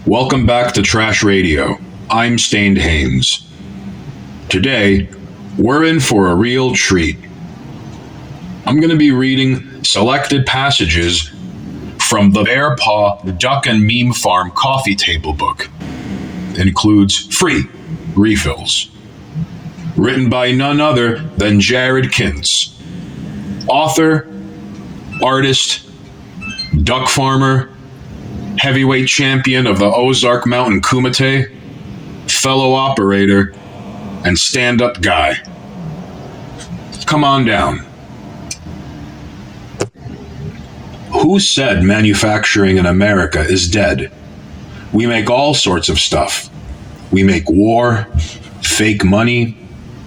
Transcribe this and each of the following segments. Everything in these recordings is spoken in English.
Welcome back to Trash Radio. I'm Stained Haynes. Today, we're in for a real treat. I'm going to be reading selected passages from the BearPaw Duck and Meme Farm coffee table book. It includes free refills. Written by none other than Jarod Kintz, author, artist, duck farmer, heavyweight champion of the Ozark Mountain Kumite, fellow operator, and stand-up guy. Come on down. Who said manufacturing in America is dead? We make all sorts of stuff. We make war, fake money,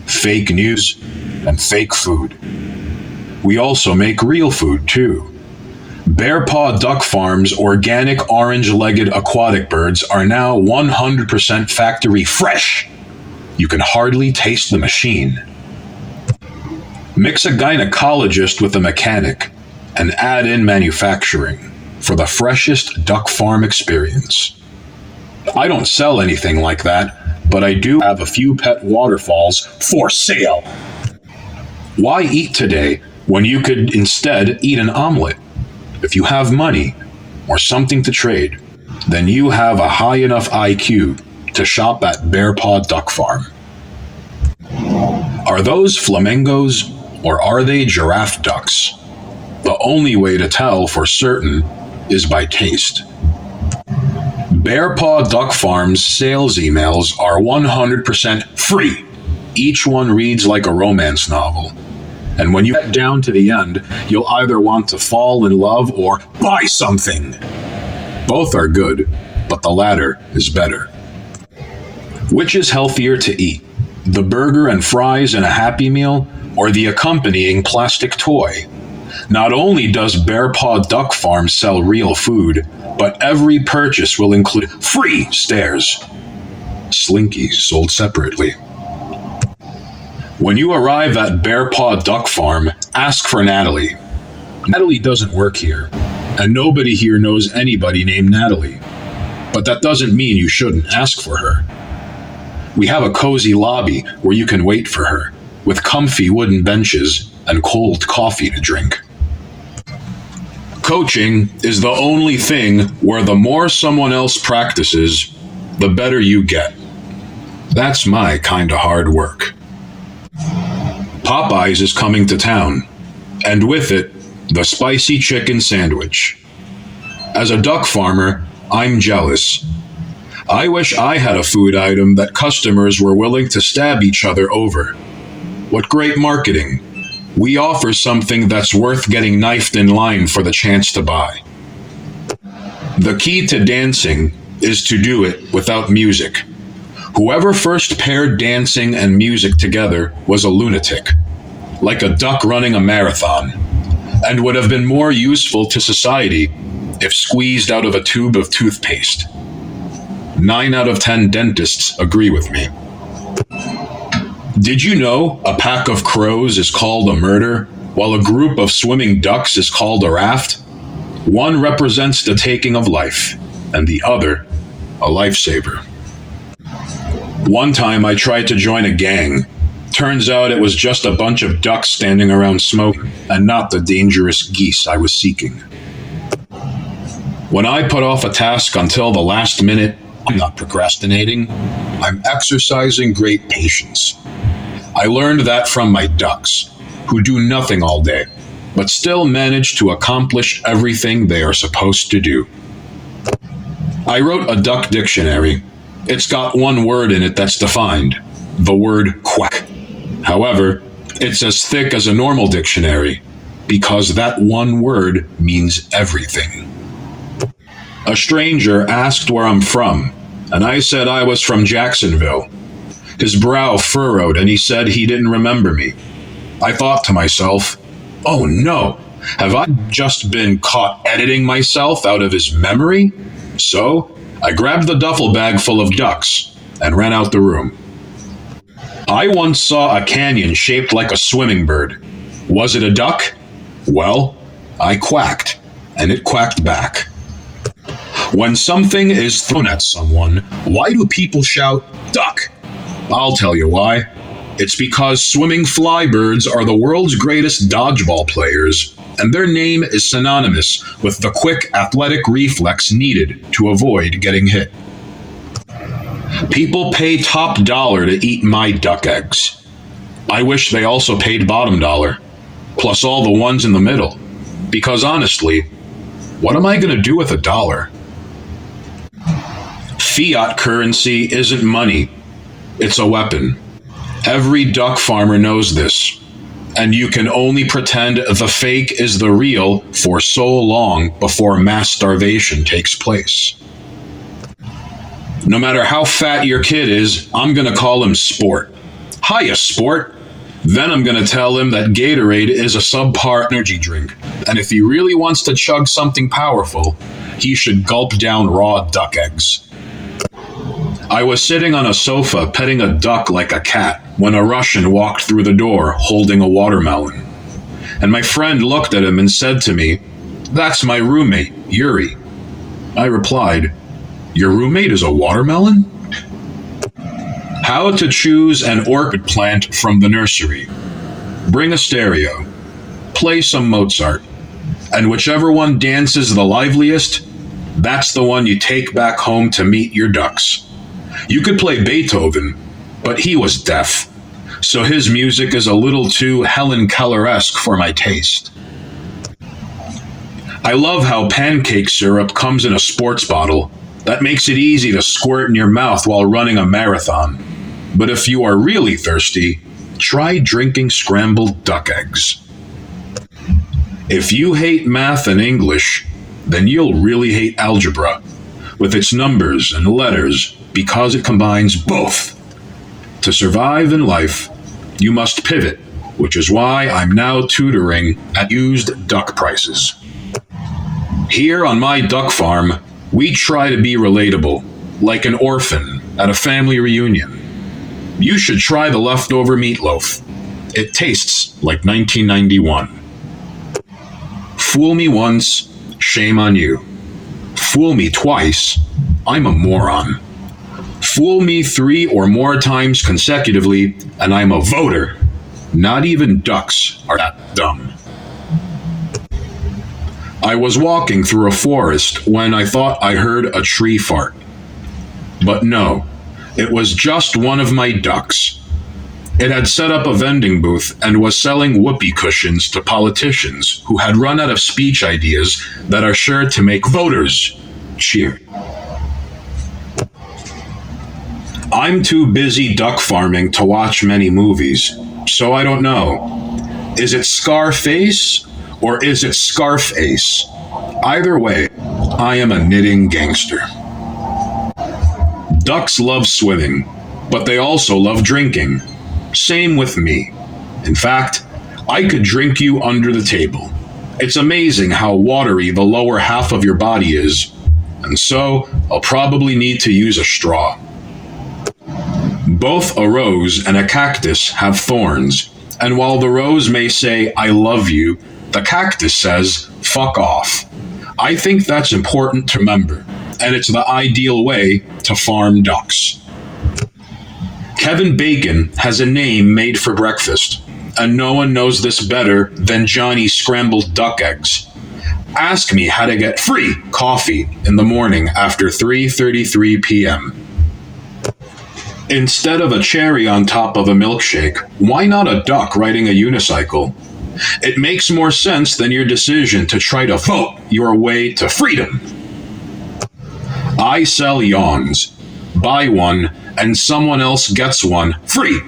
fake news, and fake food. We also make real food, too. BearPaw Duck Farm's organic orange-legged aquatic birds are now 100% factory fresh. You can hardly taste the machine. Mix a gynecologist with a mechanic and add in manufacturing for the freshest duck farm experience. I don't sell anything like that, but I do have a few pet waterfalls for sale. Why eat today when you could instead eat an omelet? If you have money or something to trade, then you have a high enough IQ to shop at BearPaw Duck Farm. Are those flamingos or are they giraffe ducks? The only way to tell for certain is by taste. BearPaw Duck Farm's sales emails are 100% free. Each one reads like a romance novel. And when you get down to the end, you'll either want to fall in love or buy something. Both are good, but the latter is better. Which is healthier to eat? The burger and fries in a Happy Meal or the accompanying plastic toy? Not only does BearPaw Duck Farm sell real food, but every purchase will include free stairs. Slinky sold separately. When you arrive at BearPaw Duck Farm, ask for Natalie. Natalie doesn't work here, and nobody here knows anybody named Natalie. But that doesn't mean you shouldn't ask for her. We have a cozy lobby where you can wait for her, with comfy wooden benches and cold coffee to drink. Coaching is the only thing where the more someone else practices, the better you get. That's my kind of hard work. Popeyes is coming to town, and with it, the spicy chicken sandwich. As a duck farmer, I'm jealous. I wish I had a food item that customers were willing to stab each other over. What great marketing. We offer something that's worth getting knifed in line for the chance to buy. The key to dancing is to do it without music. Whoever first paired dancing and music together was a lunatic, like a duck running a marathon, and would have been more useful to society if squeezed out of a tube of toothpaste. 9 out of 10 dentists agree with me. Did you know a pack of crows is called a murder, while a group of swimming ducks is called a raft? One represents the taking of life, and the other, a lifesaver. One time I tried to join a gang. Turns out it was just a bunch of ducks standing around smoking, and not the dangerous geese I was seeking. When I put off a task until the last minute, I'm not procrastinating. I'm exercising great patience. I learned that from my ducks, who do nothing all day, but still manage to accomplish everything they are supposed to do. I wrote a duck dictionary. It's got one word in it that's defined, the word quack. However, it's as thick as a normal dictionary, because that one word means everything. A stranger asked where I'm from, and I said I was from Jacksonville. His brow furrowed, and he said he didn't remember me. I thought to myself, oh no, have I just been caught editing myself out of his memory? So, I grabbed the duffel bag full of ducks and ran out the room. I once saw a canyon shaped like a swimming bird. Was it a duck? Well, I quacked, and it quacked back. When something is thrown at someone, why do people shout, "Duck"? I'll tell you why. It's because swimming flybirds are the world's greatest dodgeball players, and their name is synonymous with the quick athletic reflex needed to avoid getting hit. People pay top dollar to eat my duck eggs. I wish they also paid bottom dollar, plus all the ones in the middle, because honestly, what am I going to do with $1? Fiat currency isn't money, it's a weapon. Every duck farmer knows this, and you can only pretend the fake is the real for so long before mass starvation takes place. No matter how fat your kid is, I'm going to call him Sport. Hiya, Sport. Then I'm going to tell him that Gatorade is a subpar energy drink, and if he really wants to chug something powerful, he should gulp down raw duck eggs. I was sitting on a sofa petting a duck like a cat when a Russian walked through the door holding a watermelon. And my friend looked at him and said to me, "That's my roommate, Yuri." I replied, "Your roommate is a watermelon?" How to choose an orchid plant from the nursery. Bring a stereo. Play some Mozart. And whichever one dances the liveliest, that's the one you take back home to meet your ducks. You could play Beethoven, but he was deaf, so his music is a little too Helen Keller-esque for my taste. I love how pancake syrup comes in a sports bottle. That makes it easy to squirt in your mouth while running a marathon. But if you are really thirsty, try drinking scrambled duck eggs. If you hate math and English, then you'll really hate algebra, with its numbers and letters, because it combines both. To survive in life, you must pivot, which is why I'm now tutoring at used duck prices. Here on my duck farm, we try to be relatable, like an orphan at a family reunion. You should try the leftover meatloaf. It tastes like 1991. Fool me once, shame on you. Fool me twice, I'm a moron. Fool me 3 or more times consecutively, and I'm a voter. Not even ducks are that dumb. I was walking through a forest when I thought I heard a tree fart. But no, it was just one of my ducks. It had set up a vending booth and was selling whoopee cushions to politicians who had run out of speech ideas that are sure to make voters cheer. I'm too busy duck farming to watch many movies, so I don't know. Is it Scarface or is it Scarface? Either way, I am a knitting gangster. Ducks love swimming, but they also love drinking. Same with me. In fact, I could drink you under the table. It's amazing how watery the lower half of your body is, and so I'll probably need to use a straw. Both a rose and a cactus have thorns, and while the rose may say, "I love you," the cactus says, "Fuck off." I think that's important to remember, and it's the ideal way to farm ducks. Kevin Bacon has a name made for breakfast, and no one knows this better than Johnny Scrambled Duck Eggs. Ask me how to get free coffee in the morning after 3:33 p.m. Instead of a cherry on top of a milkshake, why not a duck riding a unicycle? It makes more sense than your decision to try to vote your way to freedom. I sell yawns. Buy one, and someone else gets one free.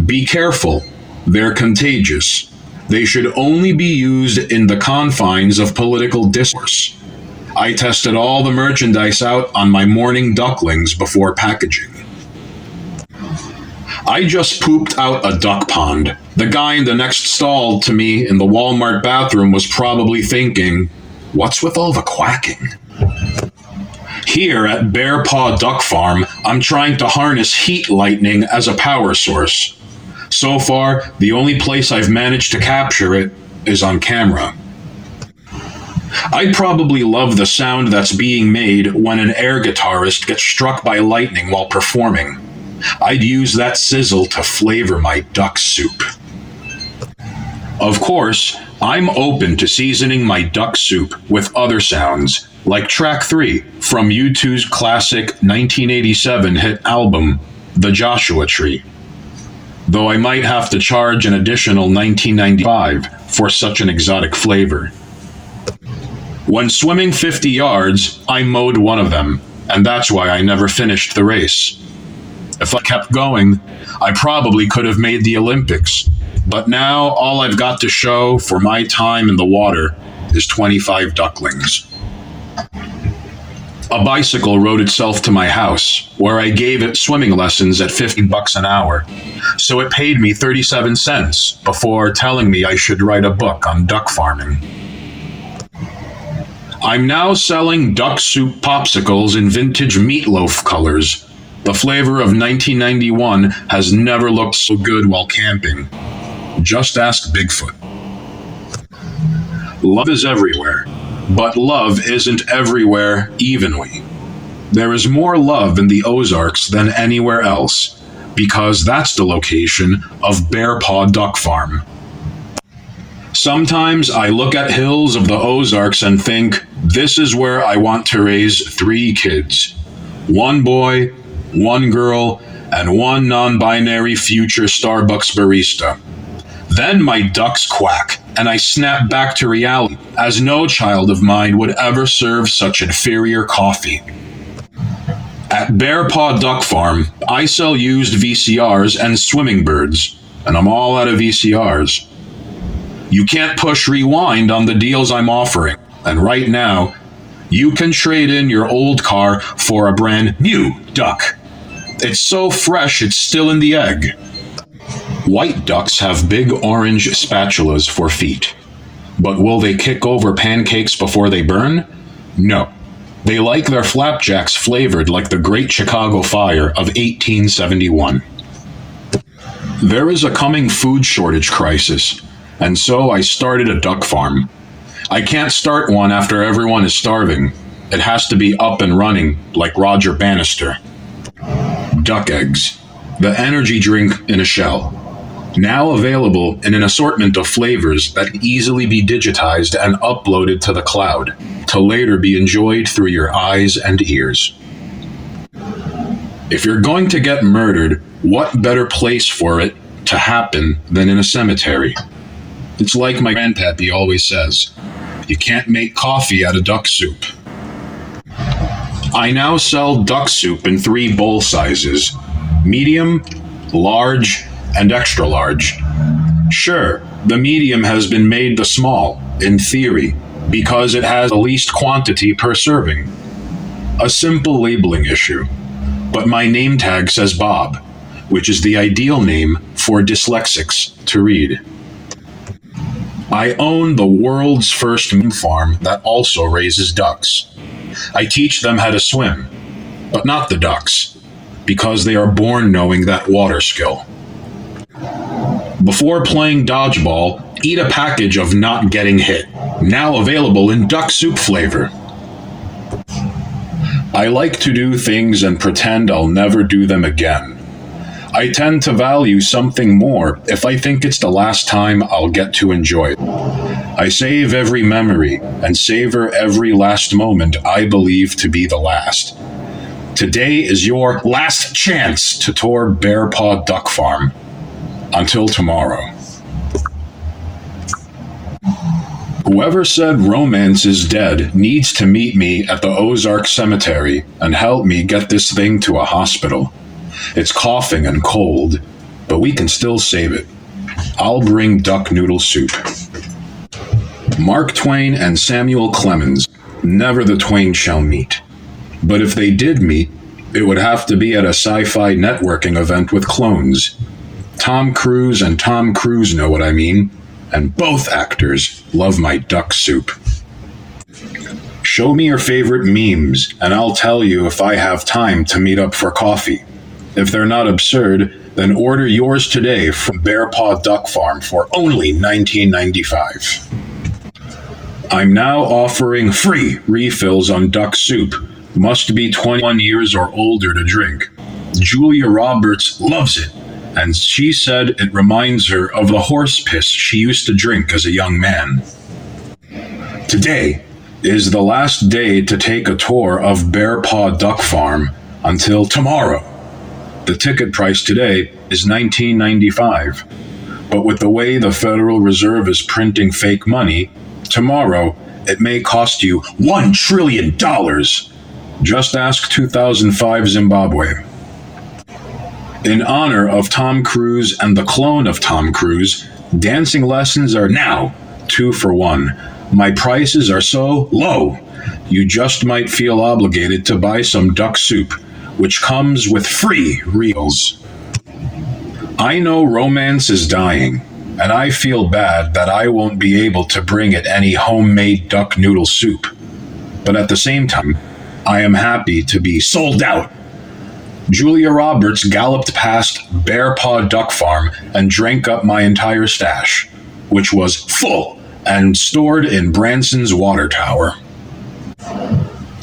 Be careful. They're contagious. They should only be used in the confines of political discourse. I tested all the merchandise out on my morning ducklings before packaging. I just pooped out a duck pond. The guy in the next stall to me in the Walmart bathroom was probably thinking, "What's with all the quacking?" Here at BearPaw Duck Farm, I'm trying to harness heat lightning as a power source. So far, the only place I've managed to capture it is on camera. I'd probably love the sound that's being made when an air guitarist gets struck by lightning while performing. I'd use that sizzle to flavor my duck soup. Of course, I'm open to seasoning my duck soup with other sounds, like track 3 from U2's classic 1987 hit album, The Joshua Tree. Though I might have to charge an additional $19.95 for such an exotic flavor. When swimming 50 yards, I mowed one of them, and that's why I never finished the race. If I kept going, I probably could have made the Olympics, but now all I've got to show for my time in the water is 25 ducklings. A bicycle rode itself to my house, where I gave it swimming lessons at $50 an hour, so it paid me 37 cents before telling me I should write a book on duck farming. I'm now selling duck soup popsicles in vintage meatloaf colors. The flavor of 1991 has never looked so good while camping. Just ask Bigfoot. Love is everywhere, but love isn't everywhere evenly. There is more love in the Ozarks than anywhere else, because that's the location of BearPaw Duck Farm. Sometimes I look at hills of the Ozarks and think, this is where I want to raise 3 kids. 1 boy, 1 girl, and 1 non-binary future Starbucks barista. Then my ducks quack, and I snap back to reality, as no child of mine would ever serve such inferior coffee. At BearPaw Duck Farm, I sell used VCRs and SwimmingBirds, and I'm all out of VCRs. You can't push rewind on the deals I'm offering, and right now, you can trade in your old car for a brand new duck. It's so fresh it's still in the egg. White ducks have big orange spatulas for feet. But will they kick over pancakes before they burn? No. They like their flapjacks flavored like the Great Chicago Fire of 1871. There is a coming food shortage crisis, and so I started a duck farm. I can't start one after everyone is starving. It has to be up and running like Roger Bannister. Duck eggs, the energy drink in a shell. Now available in an assortment of flavors that can easily be digitized and uploaded to the cloud, to later be enjoyed through your eyes and ears. If you're going to get murdered, what better place for it to happen than in a cemetery? It's like my grandpappy always says, you can't make coffee out of duck soup. I now sell duck soup in 3 bowl sizes, medium, large, and extra large. Sure, the medium has been made the small, in theory, because it has the least quantity per serving. A simple labeling issue, but my name tag says Bob, which is the ideal name for dyslexics to read. I own the world's first farm that also raises ducks. I teach them how to swim, but not the ducks, because they are born knowing that water skill. Before playing dodgeball, eat a package of Not Getting Hit, now available in duck soup flavor. I like to do things and pretend I'll never do them again. I tend to value something more if I think it's the last time I'll get to enjoy it. I save every memory and savor every last moment I believe to be the last. Today is your last chance to tour BearPaw Duck Farm. Until tomorrow. Whoever said romance is dead needs to meet me at the Ozark Cemetery and help me get this thing to a hospital. It's coughing and cold, but we can still save it. I'll bring duck noodle soup. Mark Twain and Samuel Clemens, never the twain shall meet. But if they did meet, it would have to be at a sci-fi networking event with clones. Tom Cruise and Tom Cruise know what I mean, and both actors love my duck soup. Show me your favorite memes, and I'll tell you if I have time to meet up for coffee. If they're not absurd, then order yours today from BearPaw Duck Farm for only $19.95. I'm now offering free refills on duck soup. Must be 21 years or older to drink. Julia Roberts loves it, and she said it reminds her of the horse piss she used to drink as a young man. Today is the last day to take a tour of BearPaw Duck Farm until tomorrow. The ticket price today is $19.95, but with the way the Federal Reserve is printing fake money, tomorrow it may cost you $1 trillion. Just ask 2005 Zimbabwe. In honor of Tom Cruise and the clone of Tom Cruise, dancing lessons are now 2 for 1. My prices are so low, you just might feel obligated to buy some duck soup, which comes with free reels. I know romance is dying, and I feel bad that I won't be able to bring it any homemade duck noodle soup. But at the same time, I am happy to be sold out. Julia Roberts galloped past BearPaw Duck Farm and drank up my entire stash, which was full and stored in Branson's water tower.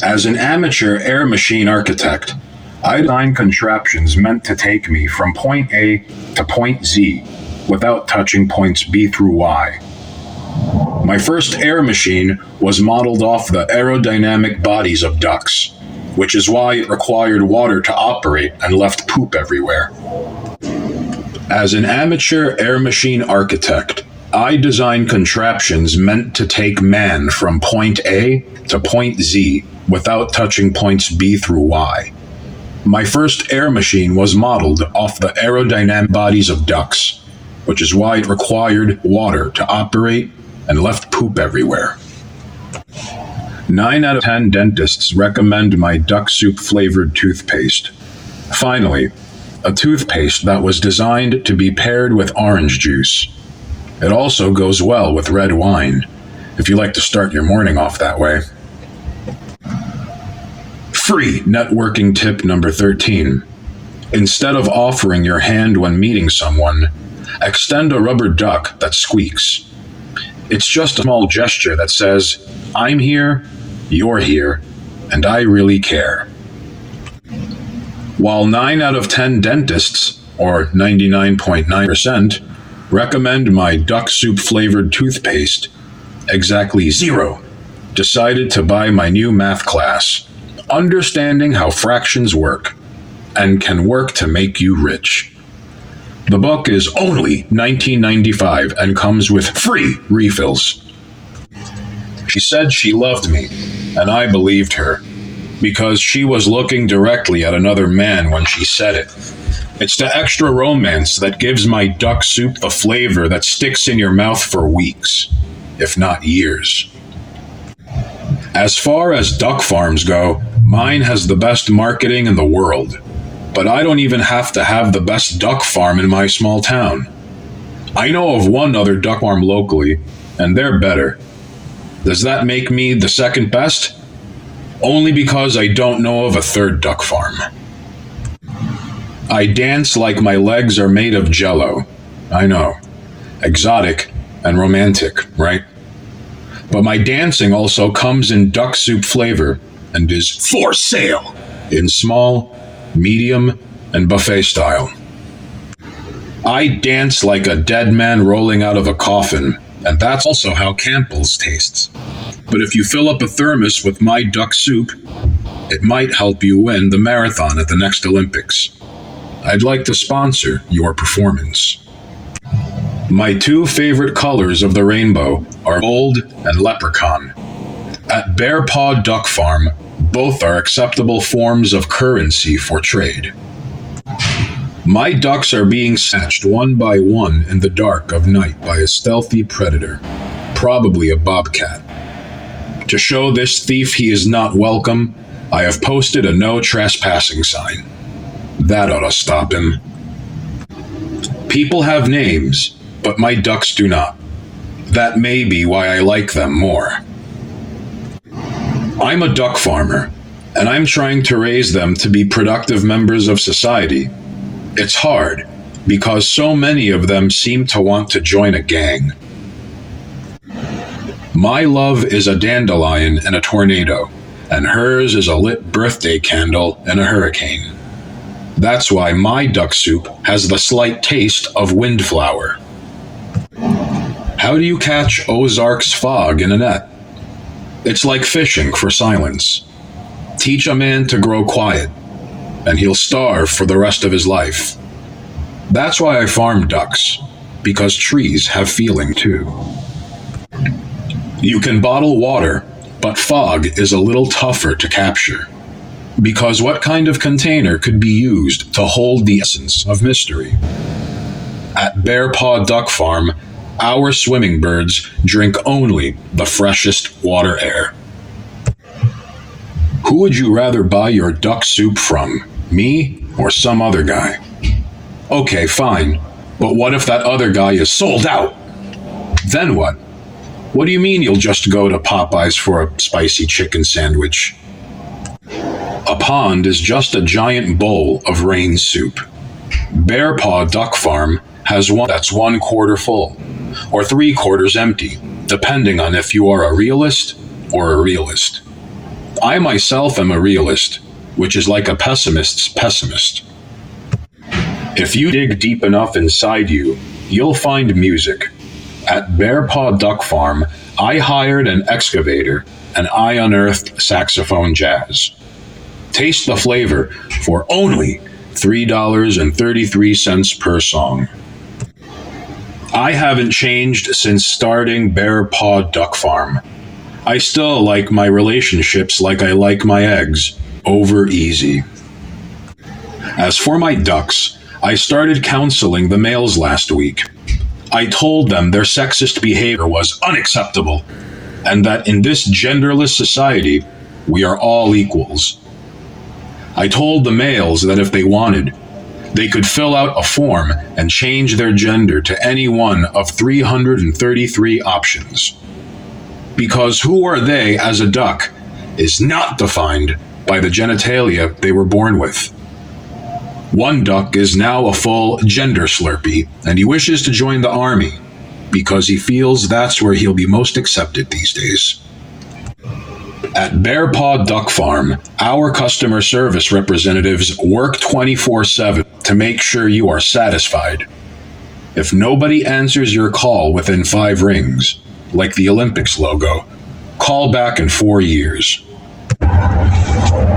As an amateur air machine architect, I designed contraptions meant to take me from point A to point Z without touching points B through Y. My first air machine was modeled off the aerodynamic bodies of ducks, which is why it required water to operate and left poop everywhere. As an amateur air machine architect, I designed contraptions meant to take man from point A to point Z without touching points B through Y. My first air machine was modeled off the aerodynamic bodies of ducks, which is why it required water to operate and left poop everywhere. 9 out of 10 dentists recommend my duck soup flavored toothpaste. Finally, a toothpaste that was designed to be paired with orange juice. It also goes well with red wine, if you like to start your morning off that way. Free networking tip number 13. Instead of offering your hand when meeting someone, extend a rubber duck that squeaks. It's just a small gesture that says, I'm here, you're here, and I really care. While 9 out of 10 dentists, or 99.9%, recommend my duck soup flavored toothpaste, exactly 0 decided to buy my new math class, Understanding How Fractions Work, and Can Work to Make You Rich. The book is only $19.95 and comes with free refills. She said she loved me, and I believed her, because she was looking directly at another man when she said it. It's the extra romance that gives my duck soup the flavor that sticks in your mouth for weeks, if not years. As far as duck farms go, mine has the best marketing in the world. But I don't even have to have the best duck farm in my small town. I know of one other duck farm locally, and they're better. Does that make me the second best? Only because I don't know of a third duck farm. I dance like my legs are made of jello. I know. Exotic and romantic, right? But my dancing also comes in duck soup flavor and is for sale in small, medium, and buffet style. I dance like a dead man rolling out of a coffin, and that's also how Campbell's tastes. But if you fill up a thermos with my duck soup, it might help you win the marathon at the next Olympics. I'd like to sponsor your performance. My 2 favorite colors of the rainbow are gold and leprechaun. At BearPaw Duck Farm, both are acceptable forms of currency for trade. My ducks are being snatched one by one in the dark of night by a stealthy predator, probably a bobcat. To show this thief he is not welcome, I have posted a no trespassing sign. That ought to stop him. People have names, but my ducks do not. That may be why I like them more. I'm a duck farmer, and I'm trying to raise them to be productive members of society. It's hard, because so many of them seem to want to join a gang. My love is a dandelion in a tornado, and hers is a lit birthday candle in a hurricane. That's why my duck soup has the slight taste of windflower. How do you catch Ozark's fog in a net? It's like fishing for silence. Teach a man to grow quiet, and he'll starve for the rest of his life. That's why I farm ducks, because trees have feeling too. You can bottle water, but fog is a little tougher to capture. Because what kind of container could be used to hold the essence of mystery? At BearPaw Duck Farm, our swimming birds drink only the freshest water air. Who would you rather buy your duck soup from, me or some other guy? Okay, fine, but what if that other guy is sold out? Then what? What do you mean you'll just go to Popeyes for a spicy chicken sandwich? A pond is just a giant bowl of rain soup. BearPaw Duck Farm has one that's 1/4 full, or 3/4 empty, depending on if you are a realist or a realist. I myself am a realist, which is like a pessimist's pessimist. If you dig deep enough inside you, you'll find music. At BearPaw Duck Farm, I hired an excavator and I unearthed saxophone jazz. Taste the flavor for only $3.33 per song. I haven't changed since starting BearPaw Duck Farm. I still like my relationships like I like my eggs, over easy. As for my ducks, I started counseling the males last week. I told them their sexist behavior was unacceptable, and that in this genderless society, we are all equals. I told the males that if they wanted, they could fill out a form and change their gender to any one of 333 options. Because who are they as a duck is not defined by the genitalia they were born with. One duck is now a full gender slurpee, and he wishes to join the army because he feels that's where he'll be most accepted these days. At BearPaw Duck Farm, our customer service representatives work 24/7 to make sure you are satisfied. If nobody answers your call within 5 rings, like the Olympics logo, call back in 4 years.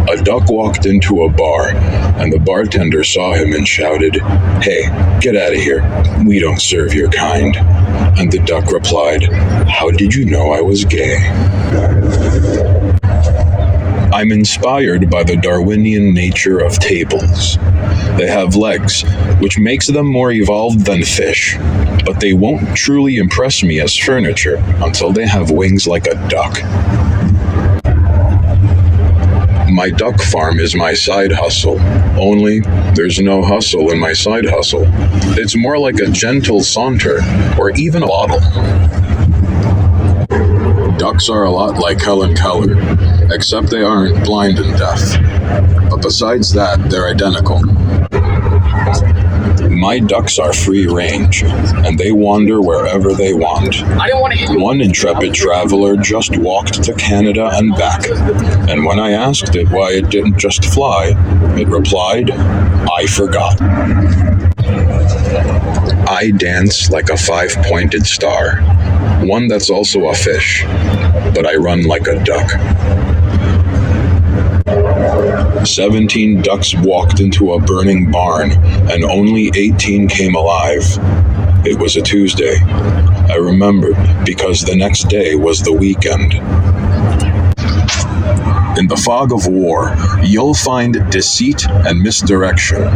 A duck walked into a bar, and the bartender saw him and shouted, "Hey, get out of here. We don't serve your kind." And the duck replied, "How did you know I was gay?" I'm inspired by the Darwinian nature of tables. They have legs, which makes them more evolved than fish, but they won't truly impress me as furniture until they have wings like a duck. My duck farm is my side hustle, only there's no hustle in my side hustle. It's more like a gentle saunter, or even a waddle. Ducks are a lot like Helen Keller, except they aren't blind and deaf. But besides that, they're identical. My ducks are free range, and they wander wherever they want. One intrepid traveler just walked to Canada and back, and when I asked it why it didn't just fly, it replied, "I forgot." I dance like a 5-pointed star, one that's also a fish, but I run like a duck. 17 ducks walked into a burning barn, and only 18 came alive. It was a Tuesday. I remembered because the next day was the weekend. In the fog of war, you'll find deceit and misdirection.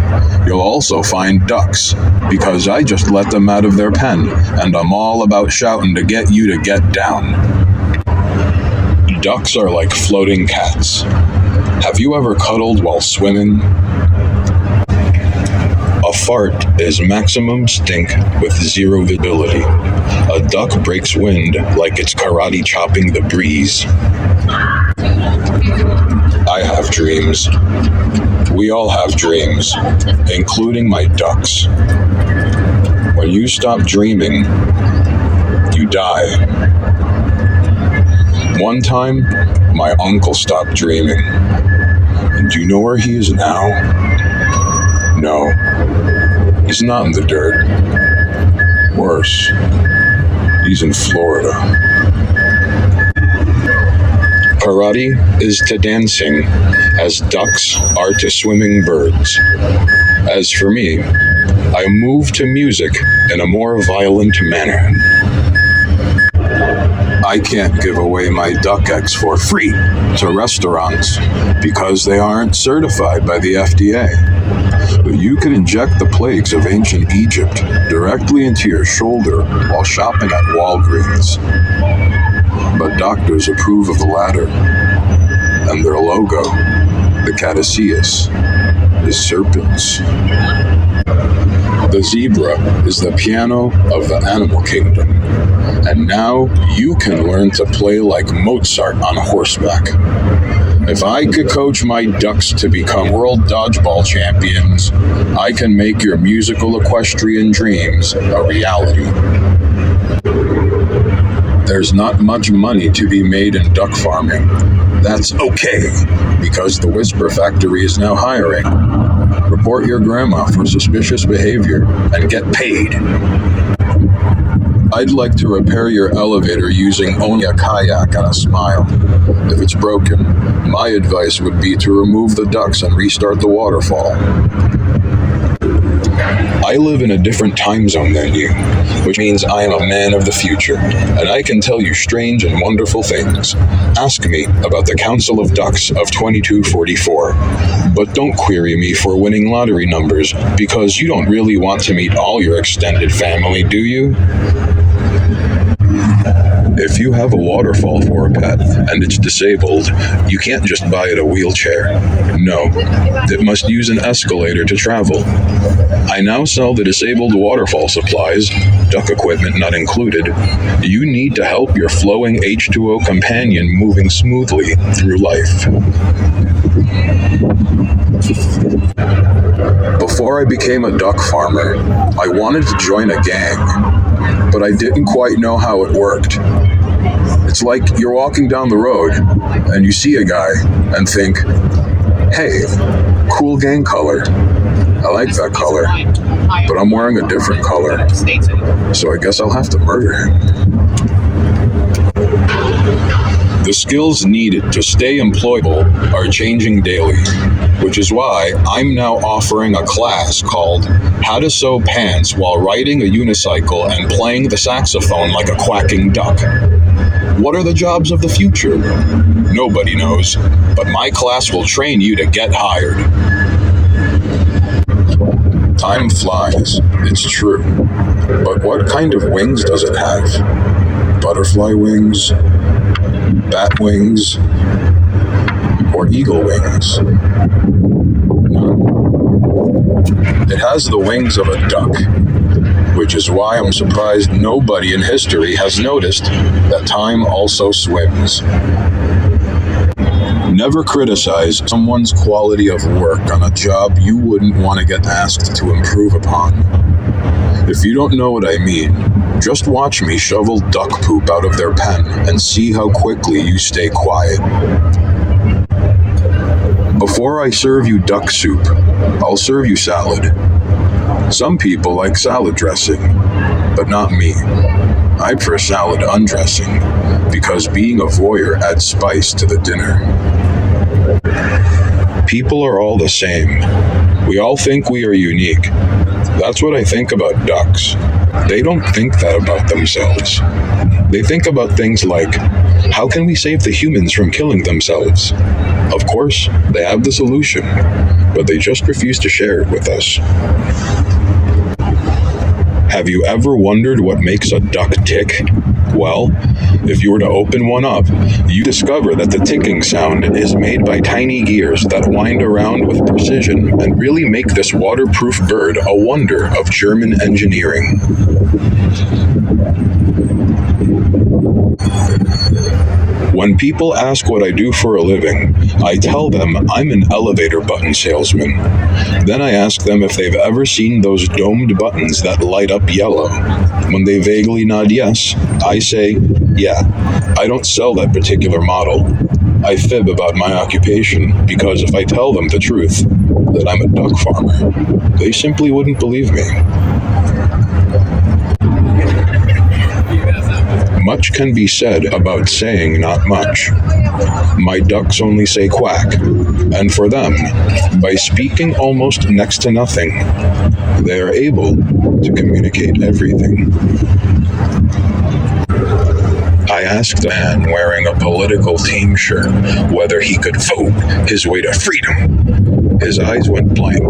You'll also find ducks, because I just let them out of their pen, and I'm all about shouting to get you to get down. Ducks are like floating cats. Have you ever cuddled while swimming? A fart is maximum stink with zero visibility. A duck breaks wind like it's karate chopping the breeze. I have dreams. We all have dreams, including my ducks. When you stop dreaming, you die. One time, my uncle stopped dreaming. And do you know where he is now? No, he's not in the dirt. Worse, he's in Florida. Karate is to dancing as ducks are to swimming birds. As for me, I move to music in a more violent manner. I can't give away my duck eggs for free to restaurants because they aren't certified by the FDA. But you can inject the plagues of ancient Egypt directly into your shoulder while shopping at Walgreens. But doctors approve of the latter, and their logo, the caduceus, is serpents. The zebra is the piano of the animal kingdom, and now you can learn to play like Mozart on horseback. If I could coach my ducks to become world dodgeball champions, I can make your musical equestrian dreams a reality. There's not much money to be made in duck farming. That's okay, because the Whisper Factory is now hiring. Report your grandma for suspicious behavior and get paid. I'd like to repair your elevator using only a kayak and a smile. If it's broken, my advice would be to remove the ducks and restart the waterfall. I live in a different time zone than you, which means I am a man of the future, and I can tell you strange and wonderful things. Ask me about the Council of Ducks of 2244, but don't query me for winning lottery numbers, because you don't really want to meet all your extended family, do you? If you have a waterfall for a pet and it's disabled, you can't just buy it a wheelchair. No, it must use an escalator to travel. I now sell the disabled waterfall supplies, duck equipment not included. You need to help your flowing H2O companion moving smoothly through life. Before I became a duck farmer, I wanted to join a gang, but I didn't quite know how it worked. It's like you're walking down the road and you see a guy and think, hey, cool gang color. I like that color, but I'm wearing a different color, so I guess I'll have to murder him. The skills needed to stay employable are changing daily, which is why I'm now offering a class called How to Sew Pants While Riding a Unicycle and Playing the Saxophone Like a Quacking Duck. What are the jobs of the future? Nobody knows, but my class will train you to get hired. Time flies, it's true, but what kind of wings does it have? Butterfly wings? Bat wings? Or eagle wings? It has the wings of a duck, which is why I'm surprised nobody in history has noticed that time also swims. Never criticize someone's quality of work on a job you wouldn't want to get asked to improve upon. If you don't know what I mean, just watch me shovel duck poop out of their pen and see how quickly you stay quiet. Before I serve you duck soup, I'll serve you salad. Some people like salad dressing, but not me. I prefer salad undressing, because being a voyeur adds spice to the dinner. People are all the same. We all think we are unique. That's what I think about ducks. They don't think that about themselves. They think about things like, how can we save the humans from killing themselves? Of course, they have the solution, but they just refuse to share it with us. Have you ever wondered what makes a duck tick? Well, if you were to open one up, you discover that the ticking sound is made by tiny gears that wind around with precision and really make this waterproof bird a wonder of German engineering. When people ask what I do for a living, I tell them I'm an elevator button salesman. Then I ask them if they've ever seen those domed buttons that light up yellow. When they vaguely nod yes, I say, yeah, I don't sell that particular model. I fib about my occupation because if I tell them the truth, that I'm a duck farmer, they simply wouldn't believe me. Much can be said about saying not much. My ducks only say quack, and for them, by speaking almost next to nothing, they are able to communicate everything. I asked a man wearing a political team shirt whether he could vote his way to freedom. His eyes went blank,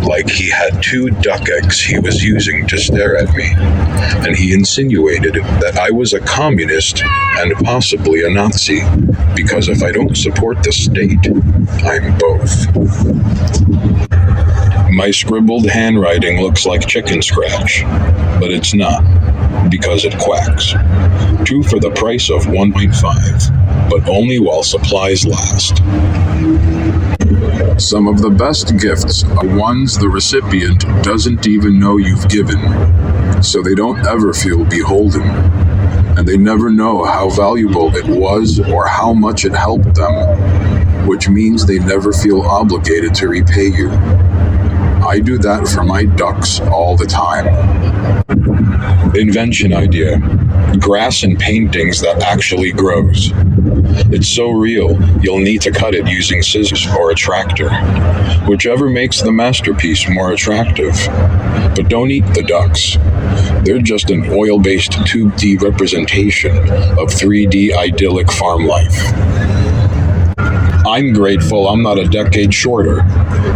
like he had 2 duck eggs he was using to stare at me, and he insinuated that I was a communist and possibly a Nazi, because if I don't support the state, I'm both. My scribbled handwriting looks like chicken scratch, but it's not, because it quacks. 2 for the price of 1.5, but only while supplies last. Some of the best gifts are ones the recipient doesn't even know you've given, so they don't ever feel beholden, and they never know how valuable it was or how much it helped them, which means they never feel obligated to repay you. I do that for my ducks all the time. Invention idea. Grass in paintings that actually grows. It's so real, you'll need to cut it using scissors or a tractor, whichever makes the masterpiece more attractive. But don't eat the ducks. They're just an oil-based 2D representation of 3D idyllic farm life. I'm grateful I'm not a decade shorter,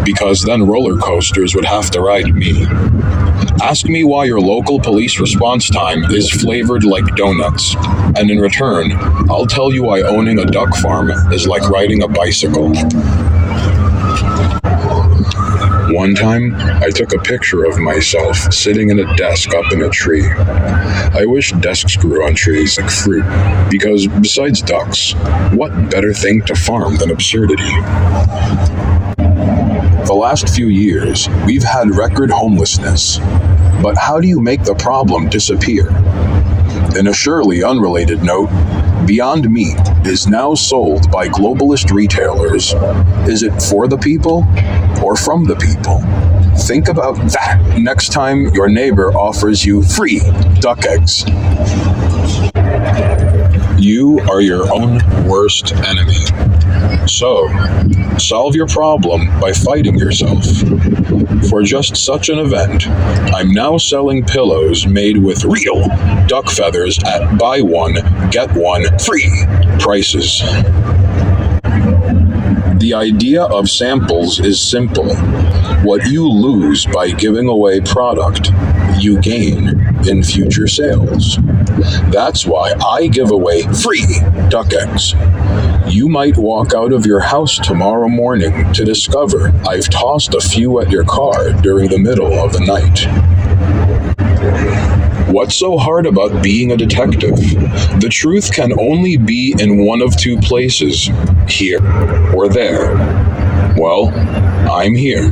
because then roller coasters would have to ride me. Ask me why your local police response time is flavored like donuts, and in return, I'll tell you why owning a duck farm is like riding a bicycle. One time, I took a picture of myself sitting in a desk up in a tree. I wish desks grew on trees like fruit, because besides ducks, what better thing to farm than absurdity? The last few years, we've had record homelessness. But how do you make the problem disappear? In a surely unrelated note, Beyond Meat is now sold by globalist retailers. Is it for the people or from the people? Think about that next time your neighbor offers you free duck eggs. You are your own worst enemy. So, solve your problem by fighting yourself. For just such an event, I'm now selling pillows made with real duck feathers at buy one, get one free prices. The idea of samples is simple. What you lose by giving away product, you gain in future sales. That's why I give away free duck eggs. You might walk out of your house tomorrow morning to discover I've tossed a few at your car during the middle of the night. What's so hard about being a detective? The truth can only be in one of 2 places, here or there. Well, I'm here,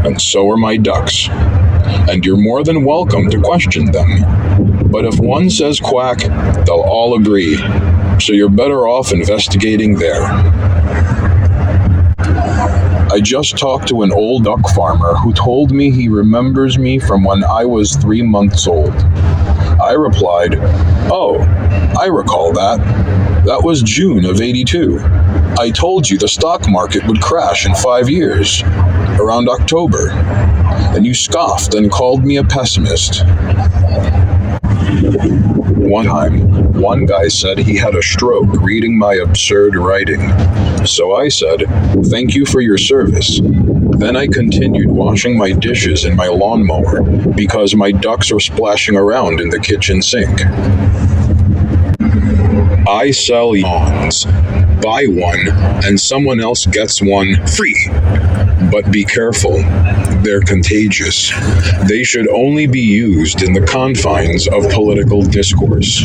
and so are my ducks, and you're more than welcome to question them. But if one says quack, they'll all agree, so you're better off investigating there. I just talked to an old duck farmer who told me he remembers me from when I was 3 months old. I replied, "Oh, I recall that. That was June of '82. I told you the stock market would crash in 5 years, around October, and you scoffed and called me a pessimist." One time, one guy said he had a stroke reading my absurd writing. So I said, "Thank you for your service." Then I continued washing my dishes in my lawnmower because my ducks were splashing around in the kitchen sink. I sell yawns. Buy one, and someone else gets one free. But be careful, they're contagious. They should only be used in the confines of political discourse.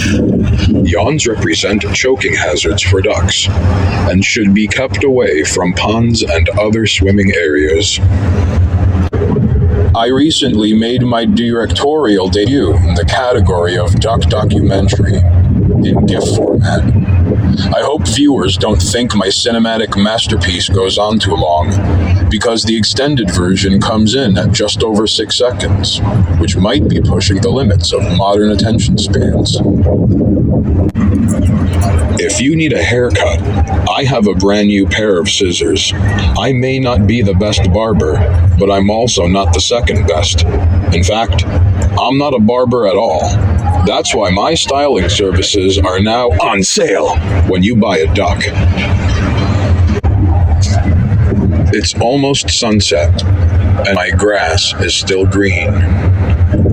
Yawns represent choking hazards for ducks, and should be kept away from ponds and other swimming areas. I recently made my directorial debut in the category of duck documentary in GIF format. I hope viewers don't think my cinematic masterpiece goes on too long, because the extended version comes in at just over 6 seconds, which might be pushing the limits of modern attention spans. If you need a haircut, I have a brand new pair of scissors. I may not be the best barber, but I'm also not the second best. In fact, I'm not a barber at all. That's why my styling services are now on sale when you buy a duck. It's almost sunset, and my grass is still green.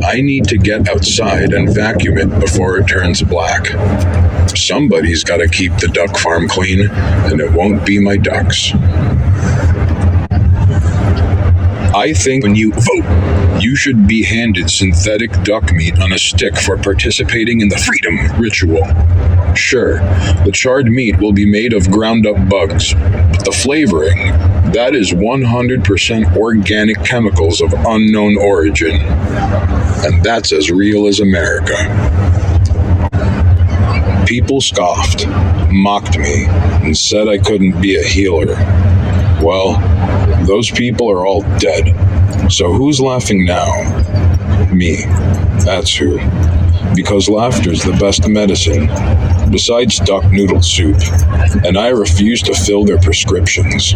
I need to get outside and vacuum it before it turns black. Somebody's got to keep the duck farm clean, and it won't be my ducks. I think when you vote, you should be handed synthetic duck meat on a stick for participating in the freedom ritual. Sure, the charred meat will be made of ground-up bugs, but the flavoring, that is 100% organic chemicals of unknown origin. And that's as real as America. People scoffed, mocked me, and said I couldn't be a healer. Well, those people are all dead. So who's laughing now? Me. That's who. Because laughter's the best medicine, besides duck noodle soup, and I refuse to fill their prescriptions.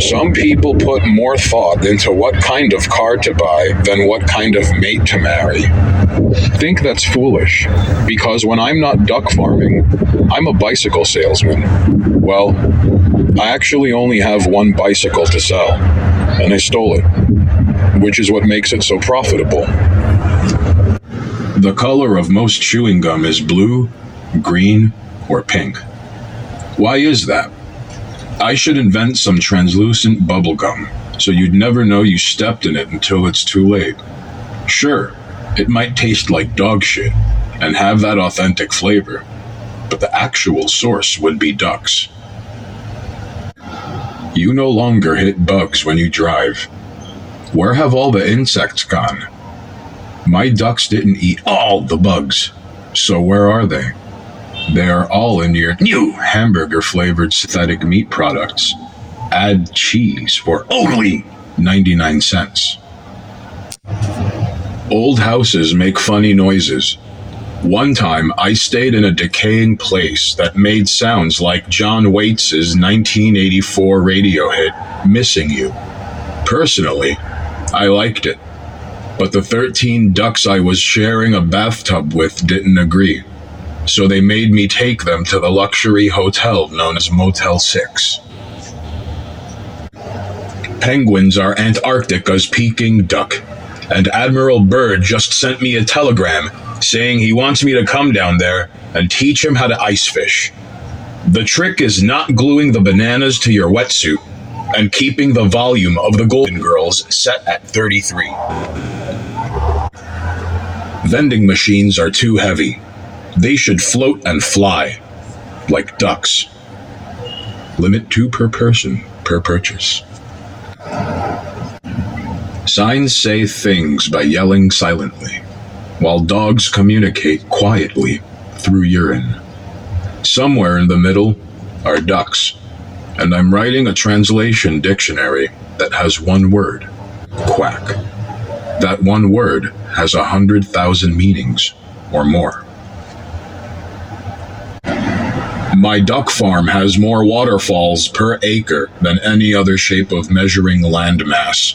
Some people put more thought into what kind of car to buy than what kind of mate to marry. I think that's foolish, because when I'm not duck farming, I'm a bicycle salesman. Well, I actually only have one bicycle to sell, and I stole it, which is what makes it so profitable. The color of most chewing gum is blue, green, or pink. Why is that? I should invent some translucent bubble gum, so you'd never know you stepped in it until it's too late. Sure, it might taste like dog shit and have that authentic flavor, but the actual source would be ducks. You no longer hit bugs when you drive. Where have all the insects gone? My ducks didn't eat all the bugs, so where are they? They are all in your new hamburger-flavored synthetic meat products. Add cheese for only 99 cents. Old houses make funny noises. One time, I stayed in a decaying place that made sounds like John Waits' 1984 radio hit, Missing You. Personally, I liked it, but the 13 ducks I was sharing a bathtub with didn't agree, so they made me take them to the luxury hotel known as Motel 6. Penguins are Antarctica's Peking duck, and Admiral Byrd just sent me a telegram saying he wants me to come down there and teach him how to ice fish. The trick is not gluing the bananas to your wetsuit and keeping the volume of the Golden Girls set at 33. Vending machines are too heavy. They should float and fly, like ducks. Limit 2 per person per purchase. Signs say things by yelling silently, while dogs communicate quietly through urine. Somewhere in the middle are ducks, and I'm writing a translation dictionary that has one word: quack. That one word has 100,000 meanings or more. My duck farm has more waterfalls per acre than any other shape of measuring land mass.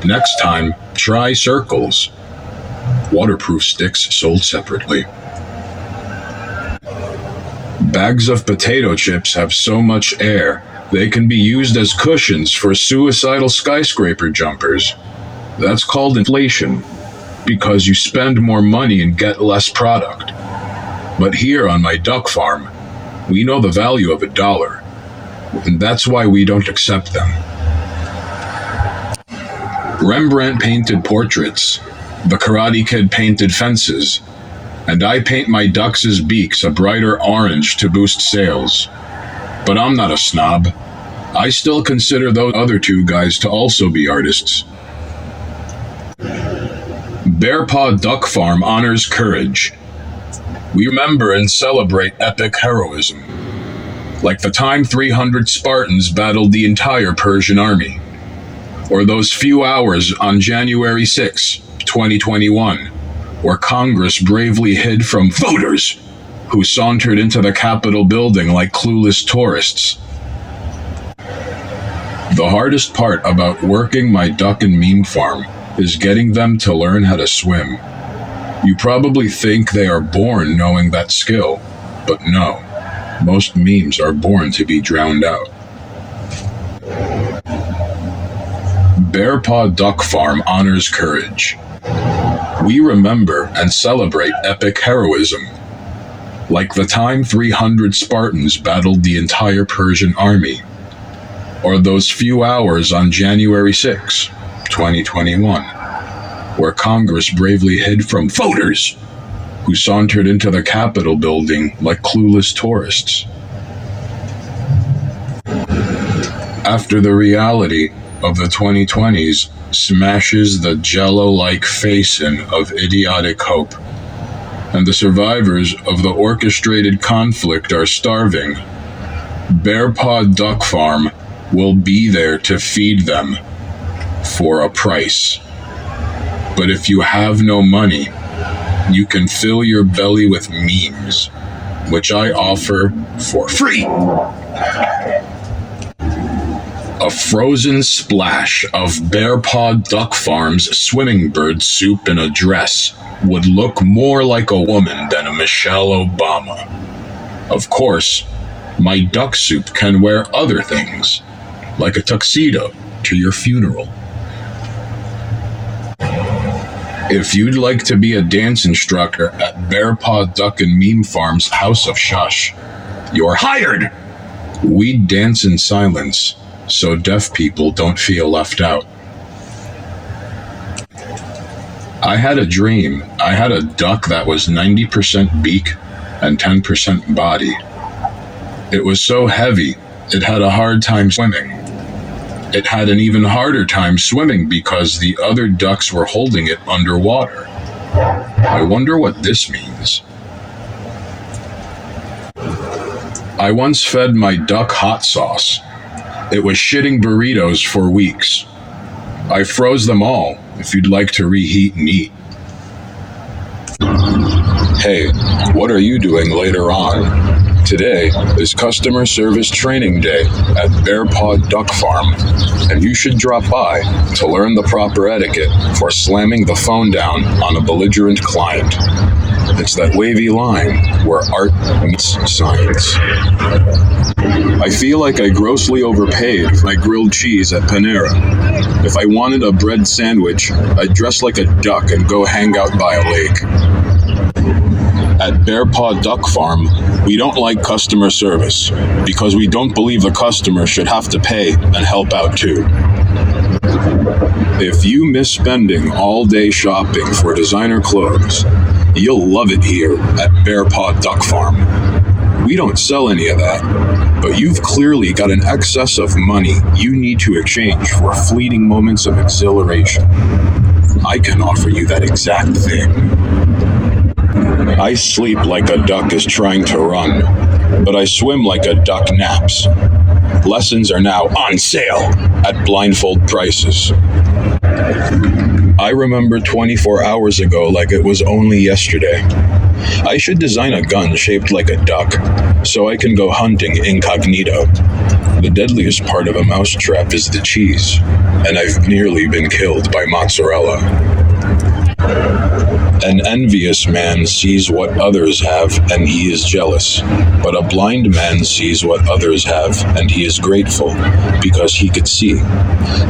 Next time, try circles. Waterproof sticks sold separately. Bags of potato chips have so much air, they can be used as cushions for suicidal skyscraper jumpers. That's called inflation, because you spend more money and get less product. But here on my duck farm, we know the value of $1, and that's why we don't accept them. Rembrandt painted portraits, the Karate Kid painted fences, and I paint my ducks' beaks a brighter orange to boost sales. But I'm not a snob. I still consider those other two guys to also be artists. BearPaw Duck Farm honors courage. We remember and celebrate epic heroism, like the time 300 Spartans battled the entire Persian army, or those few hours on January 6, 2021, where Congress bravely hid from voters who sauntered into the Capitol building like clueless tourists. The hardest part about working my duck and meme farm is getting them to learn how to swim. You probably think they are born knowing that skill, but no. Most memes are born to be drowned out. BearPaw Duck Farm honors courage. We remember and celebrate epic heroism, like the time 300 Spartans battled the entire Persian army, or those few hours on January 6, 2021, where Congress bravely hid from voters who sauntered into the Capitol building like clueless tourists. After the reality of the 2020s smashes the jello-like face-in of idiotic hope, and the survivors of the orchestrated conflict are starving, BearPaw Duck Farm will be there to feed them for a price. But if you have no money, you can fill your belly with memes, which I offer for free. A frozen splash of BearPaw Duck Farm's SwimmingBird Soup in a dress would look more like a woman than a Michelle Obama. Of course, my duck soup can wear other things, like a tuxedo to your funeral. If you'd like to be a dance instructor at BearPaw Duck and Meme Farm's House of Shush, you're hired! We dance in silence, so deaf people don't feel left out. I had a dream. I had a duck that was 90% beak and 10% body. It was so heavy, it had a hard time swimming. It had an even harder time swimming because the other ducks were holding it underwater. I wonder what this means. I once fed my duck hot sauce. It was shitting burritos for weeks. I froze them all if you'd like to reheat and eat. Hey, what are you doing later on? Today is Customer Service Training Day at BearPaw Duck Farm, and you should drop by to learn the proper etiquette for slamming the phone down on a belligerent client. It's that wavy line where art meets science. I feel like I grossly overpaid for my grilled cheese at Panera. If I wanted a bread sandwich, I'd dress like a duck and go hang out by a lake. At BearPaw Duck Farm, we don't like customer service because we don't believe the customer should have to pay and help out too. If you miss spending all day shopping for designer clothes, you'll love it here at BearPaw Duck Farm. We don't sell any of that, but you've clearly got an excess of money you need to exchange for fleeting moments of exhilaration. I can offer you that exact thing. I sleep like a duck is trying to run, but I swim like a duck naps. Lessons are now on sale at blindfold prices. I remember 24 hours ago like it was only yesterday. I should design a gun shaped like a duck, so I can go hunting incognito. The deadliest part of a mousetrap is the cheese, and I've nearly been killed by mozzarella. An envious man sees what others have, and he is jealous. But a blind man sees what others have, and he is grateful, because he could see.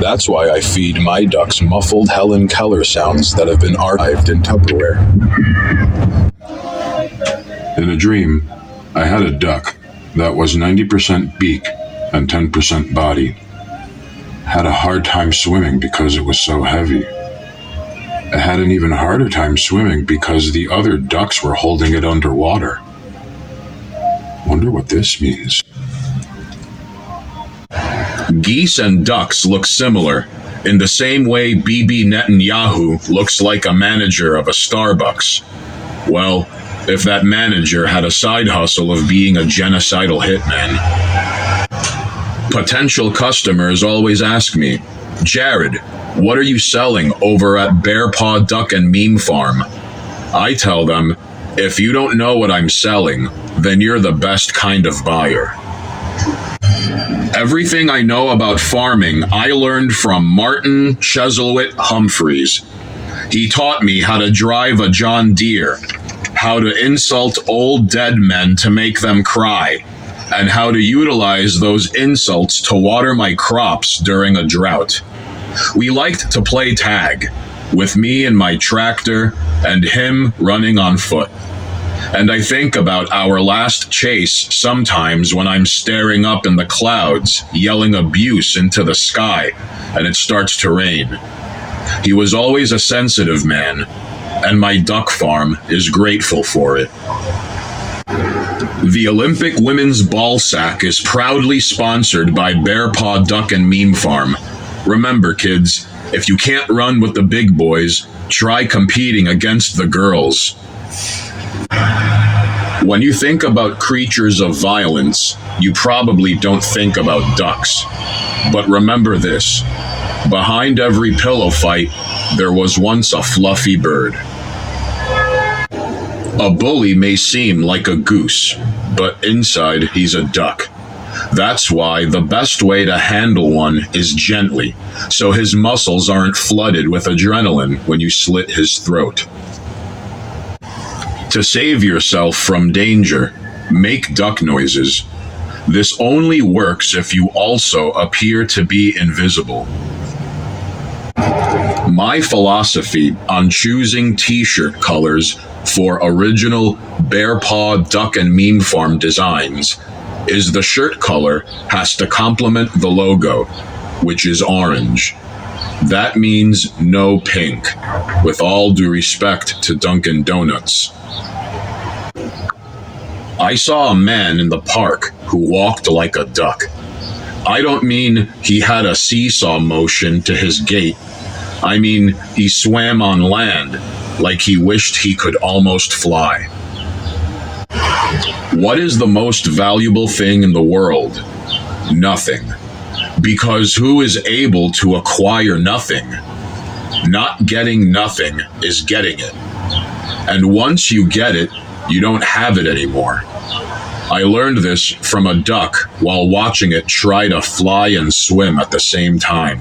That's why I feed my ducks muffled Helen Keller sounds that have been archived in Tupperware. In a dream, I had a duck that was 90% beak and 10% body. Had a hard time swimming because it was so heavy. It had an even harder time swimming because the other ducks were holding it underwater. Wonder what this means. Geese and ducks look similar, in the same way Bibi Netanyahu looks like a manager of a Starbucks. Well, if that manager had a side hustle of being a genocidal hitman. Potential customers always ask me, Jarod, what are you selling over at BearPaw Duck and Meme Farm? I tell them, if you don't know what I'm selling, then you're the best kind of buyer. Everything I know about farming I learned from Martin Cheselwitt Humphreys. He taught me how to drive a John Deere, how to insult old dead men to make them cry, and how to utilize those insults to water my crops during a drought. We liked to play tag, with me and my tractor and him running on foot. And I think about our last chase sometimes when I'm staring up in the clouds, yelling abuse into the sky, and it starts to rain. He was always a sensitive man, and my duck farm is grateful for it. The Olympic women's ball sack is proudly sponsored by BearPaw Duck and Meme Farm. Remember, kids, if you can't run with the big boys, try competing against the girls. When you think about creatures of violence, you probably don't think about ducks. But remember this, behind every pillow fight, there was once a fluffy bird. A bully may seem like a goose, but inside he's a duck. That's why the best way to handle one is gently, so his muscles aren't flooded with adrenaline when you slit his throat. To save yourself from danger, make duck noises. This only works if you also appear to be invisible. My philosophy on choosing t-shirt colors for original BearPaw Duck and Meme Farm designs is the shirt color has to complement the logo, which is orange. That means no pink, with all due respect to Dunkin' Donuts. I saw a man in the park who walked like a duck. I don't mean he had a seesaw motion to his gait. I mean he swam on land like he wished he could almost fly. What is the most valuable thing in the world? Nothing. Because who is able to acquire nothing? Not getting nothing is getting it. And once you get it, you don't have it anymore. I learned this from a duck while watching it try to fly and swim at the same time.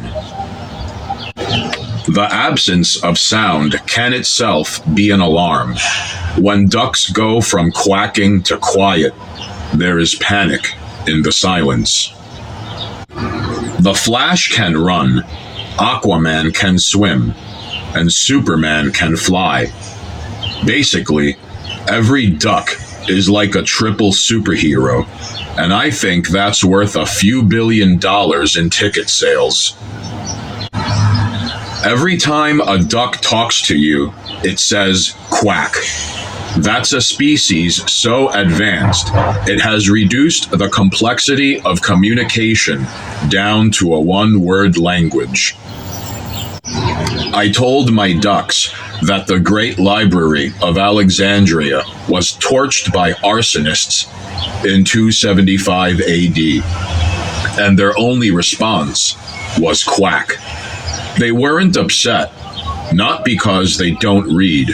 The absence of sound can itself be an alarm. When ducks go from quacking to quiet, there is panic in the silence. The Flash can run, Aquaman can swim, and Superman can fly. Basically, every duck is like a triple superhero, and I think that's worth a few $1 billion in ticket sales. Every time a duck talks to you, it says quack. That's a species so advanced, it has reduced the complexity of communication down to a one-word language. I told my ducks that the Great Library of Alexandria was torched by arsonists in 275 AD, and their only response was quack. They weren't upset, not because they don't read,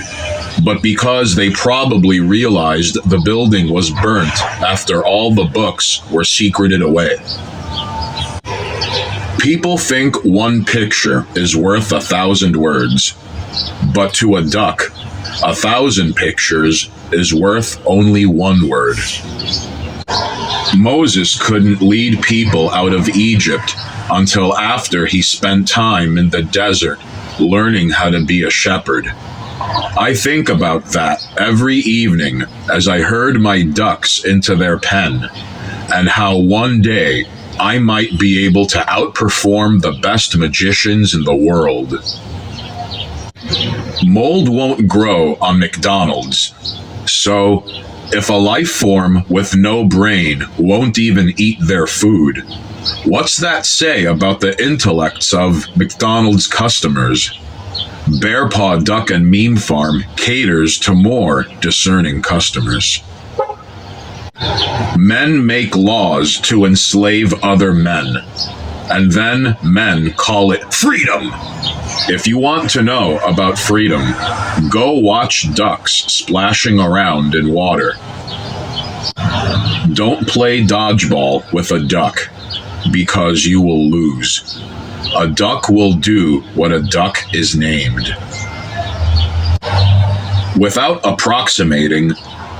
but because they probably realized the building was burnt after all the books were secreted away. People think one picture is worth 1,000 words, but to a duck, 1,000 pictures is worth only one word. Moses couldn't lead people out of Egypt until after he spent time in the desert learning how to be a shepherd. I think about that every evening as I herd my ducks into their pen, and how one day I might be able to outperform the best magicians in the world. Mold won't grow on McDonald's, so if a life form with no brain won't even eat their food, What's that say about the intellects of McDonald's customers? BearPaw Duck and Meme Farm caters to more discerning customers. Men make laws to enslave other men, and then men call it freedom. If you want to know about freedom, go watch ducks splashing around in water. Don't play dodgeball with a duck, because you will lose. A duck will do what a duck is named. Without approximating,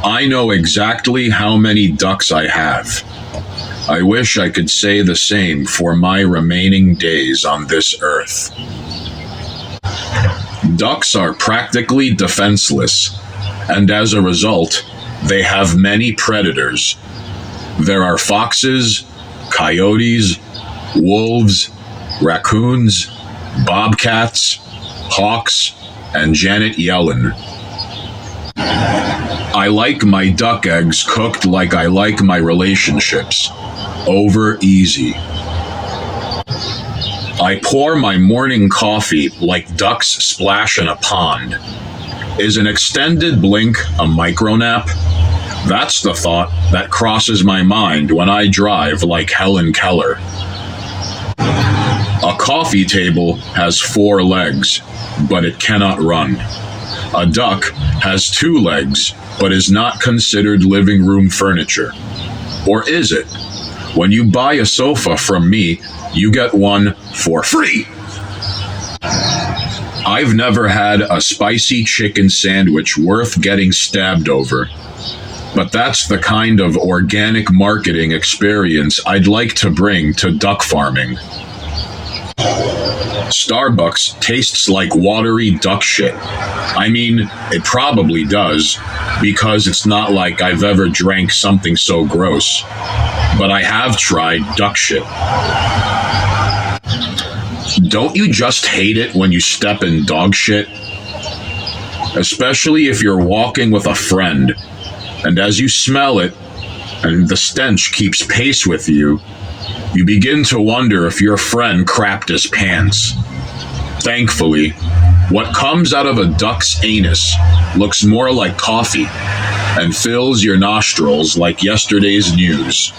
I know exactly how many ducks I have. I wish I could say the same for my remaining days on this earth. Ducks are practically defenseless, and as a result, they have many predators. There are foxes, coyotes, wolves, raccoons, bobcats, hawks, and Janet Yellen. I like my duck eggs cooked like I like my relationships. Over easy. I pour my morning coffee like ducks splash in a pond. Is an extended blink a micronap? That's the thought that crosses my mind when I drive like Helen Keller. A coffee table has 4 legs, but it cannot run. A duck has 2 legs, but is not considered living room furniture. Or is it? When you buy a sofa from me, you get one for free. I've never had a spicy chicken sandwich worth getting stabbed over. But that's the kind of organic marketing experience I'd like to bring to duck farming. Starbucks tastes like watery duck shit. I mean, it probably does, because it's not like I've ever drank something so gross. But I have tried duck shit. Don't you just hate it when you step in dog shit? Especially if you're walking with a friend, and as you smell it, and the stench keeps pace with you, you begin to wonder if your friend crapped his pants. Thankfully, what comes out of a duck's anus looks more like coffee and fills your nostrils like yesterday's news.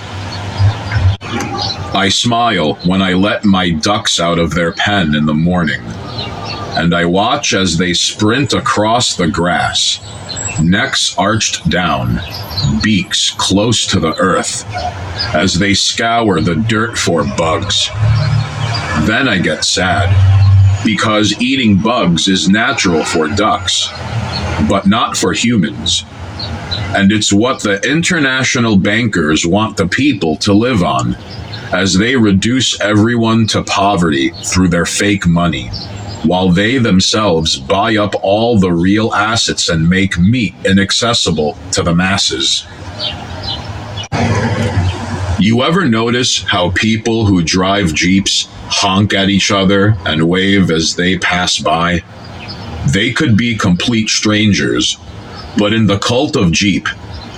I smile when I let my ducks out of their pen in the morning, and I watch as they sprint across the grass, necks arched down, beaks close to the earth, as they scour the dirt for bugs. Then I get sad, because eating bugs is natural for ducks, but not for humans. And it's what the international bankers want the people to live on, as they reduce everyone to poverty through their fake money, while they themselves buy up all the real assets and make meat inaccessible to the masses. You ever notice how people who drive Jeeps honk at each other and wave as they pass by? They could be complete strangers, but in the cult of Jeep,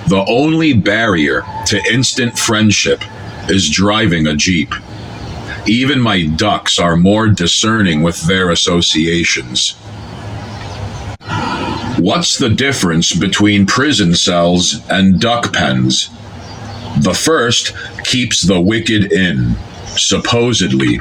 the only barrier to instant friendship is driving a Jeep. Even my ducks are more discerning with their associations. What's the difference between prison cells and duck pens? The first keeps the wicked in, supposedly,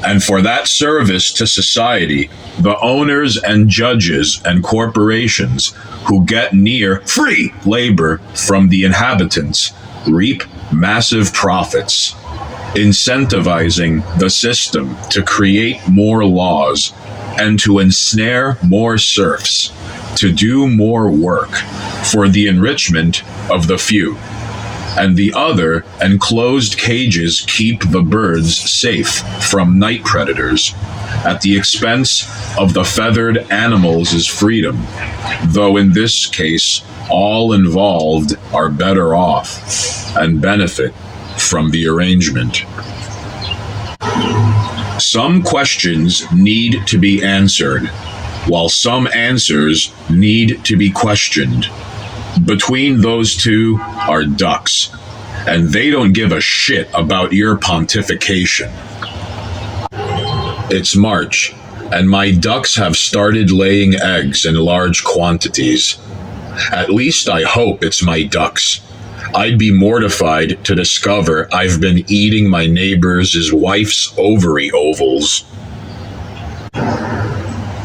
and for that service to society, the owners and judges and corporations who get near free labor from the inhabitants reap massive profits, incentivizing the system to create more laws and to ensnare more serfs to do more work for the enrichment of the few. And the other enclosed cages keep the birds safe from night predators at the expense of the feathered animals' freedom, though in this case, all involved are better off and benefit from the arrangement. Some questions need to be answered, while some answers need to be questioned. Between those two are ducks, and they don't give a shit about your pontification. It's March, and my ducks have started laying eggs in large quantities. At least I hope it's my ducks. I'd be mortified to discover I've been eating my neighbor's wife's ovary ovals.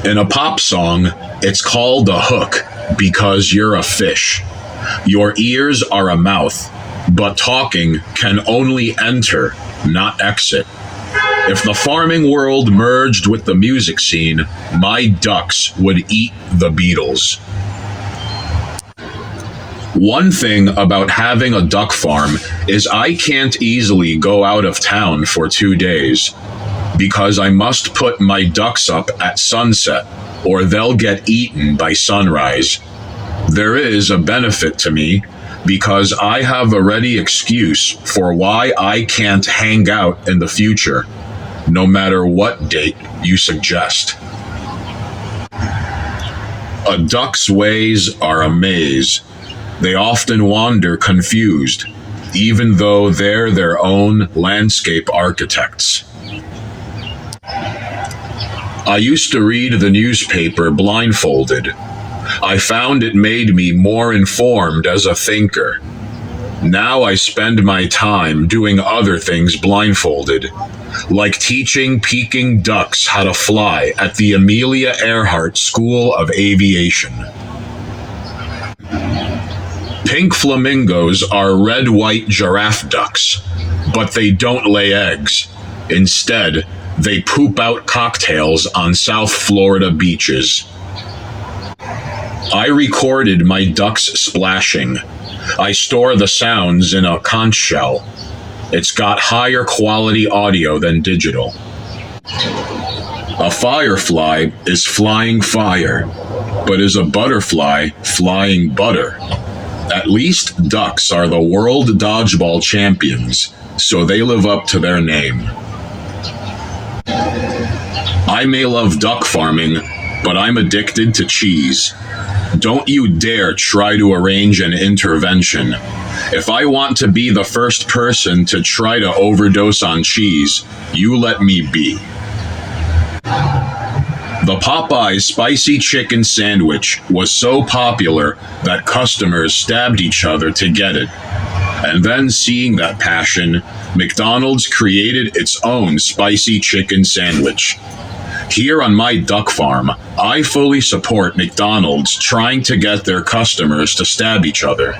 In a pop song, it's called a hook because you're a fish. Your ears are a mouth, but talking can only enter, not exit. If the farming world merged with the music scene, my ducks would eat the Beatles. One thing about having a duck farm is I can't easily go out of town for 2 days, because I must put my ducks up at sunset, or they'll get eaten by sunrise. There is a benefit to me, because I have a ready excuse for why I can't hang out in the future, no matter what date you suggest. A duck's ways are a maze. They often wander confused, even though they're their own landscape architects. I used to read the newspaper blindfolded. I found it made me more informed as a thinker. Now I spend my time doing other things blindfolded, like teaching Peking ducks how to fly at the Amelia Earhart School of Aviation. Pink flamingos are red-white giraffe ducks, but they don't lay eggs. Instead, they poop out cocktails on South Florida beaches. I recorded my ducks splashing. I store the sounds in a conch shell. It's got higher quality audio than digital. A firefly is flying fire, but is a butterfly flying butter? At least ducks are the world dodgeball champions, so they live up to their name. I may love duck farming, but I'm addicted to cheese. Don't you dare try to arrange an intervention. If I want to be the first person to try to overdose on cheese, you let me be. The Popeyes spicy chicken sandwich was so popular that customers stabbed each other to get it. And then, seeing that passion, McDonald's created its own spicy chicken sandwich. Here on my duck farm, I fully support McDonald's trying to get their customers to stab each other.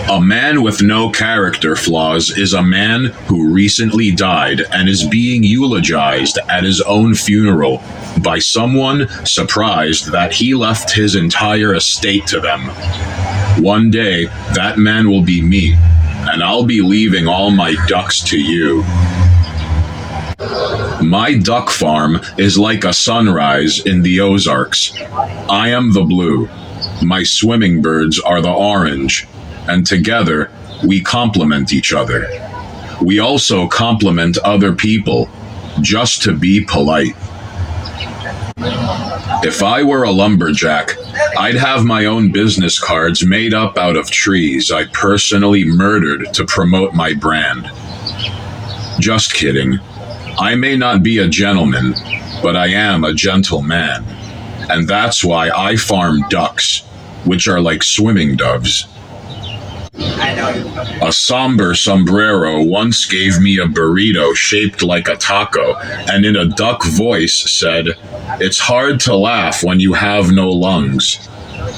A man with no character flaws is a man who recently died and is being eulogized at his own funeral by someone surprised that he left his entire estate to them. One day, that man will be me, and I'll be leaving all my ducks to you. My duck farm is like a sunrise in the Ozarks. I am the blue. My swimming birds are the orange. And together, we complement each other. We also compliment other people, just to be polite. If I were a lumberjack, I'd have my own business cards made up out of trees I personally murdered to promote my brand. Just kidding. I may not be a gentleman, but I am a gentleman. And that's why I farm ducks, which are like swimming doves. A somber sombrero once gave me a burrito shaped like a taco, and in a duck voice said, "It's hard to laugh when you have no lungs."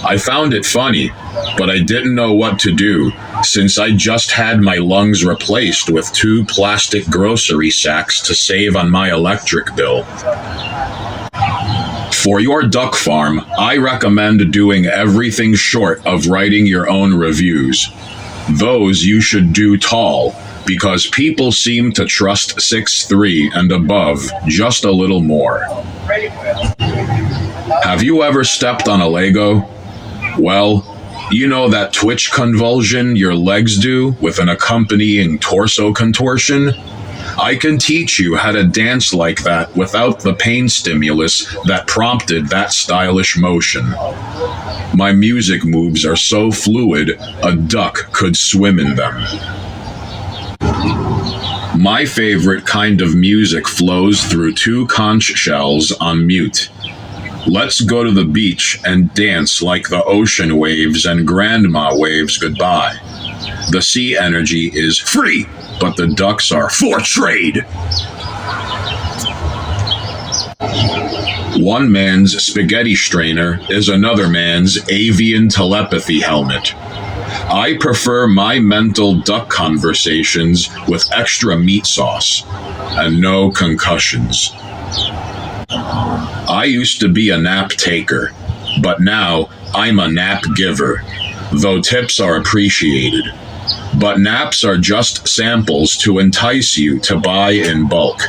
I found it funny, but I didn't know what to do, since I just had my lungs replaced with 2 plastic grocery sacks to save on my electric bill. For your duck farm, I recommend doing everything short of writing your own reviews. Those you should do tall, because people seem to trust 6'3" and above just a little more. Have you ever stepped on a Lego? Well, you know that twitch convulsion your legs do with an accompanying torso contortion? I can teach you how to dance like that without the pain stimulus that prompted that stylish motion. My music moves are so fluid, a duck could swim in them. My favorite kind of music flows through two conch shells on mute. Let's go to the beach and dance like the ocean waves and grandma waves goodbye. The sea energy is free, but the ducks are for trade. One man's spaghetti strainer is another man's avian telepathy helmet. I prefer my mental duck conversations with extra meat sauce and no concussions. I used to be a nap taker, but now I'm a nap giver, though tips are appreciated. But naps are just samples to entice you to buy in bulk.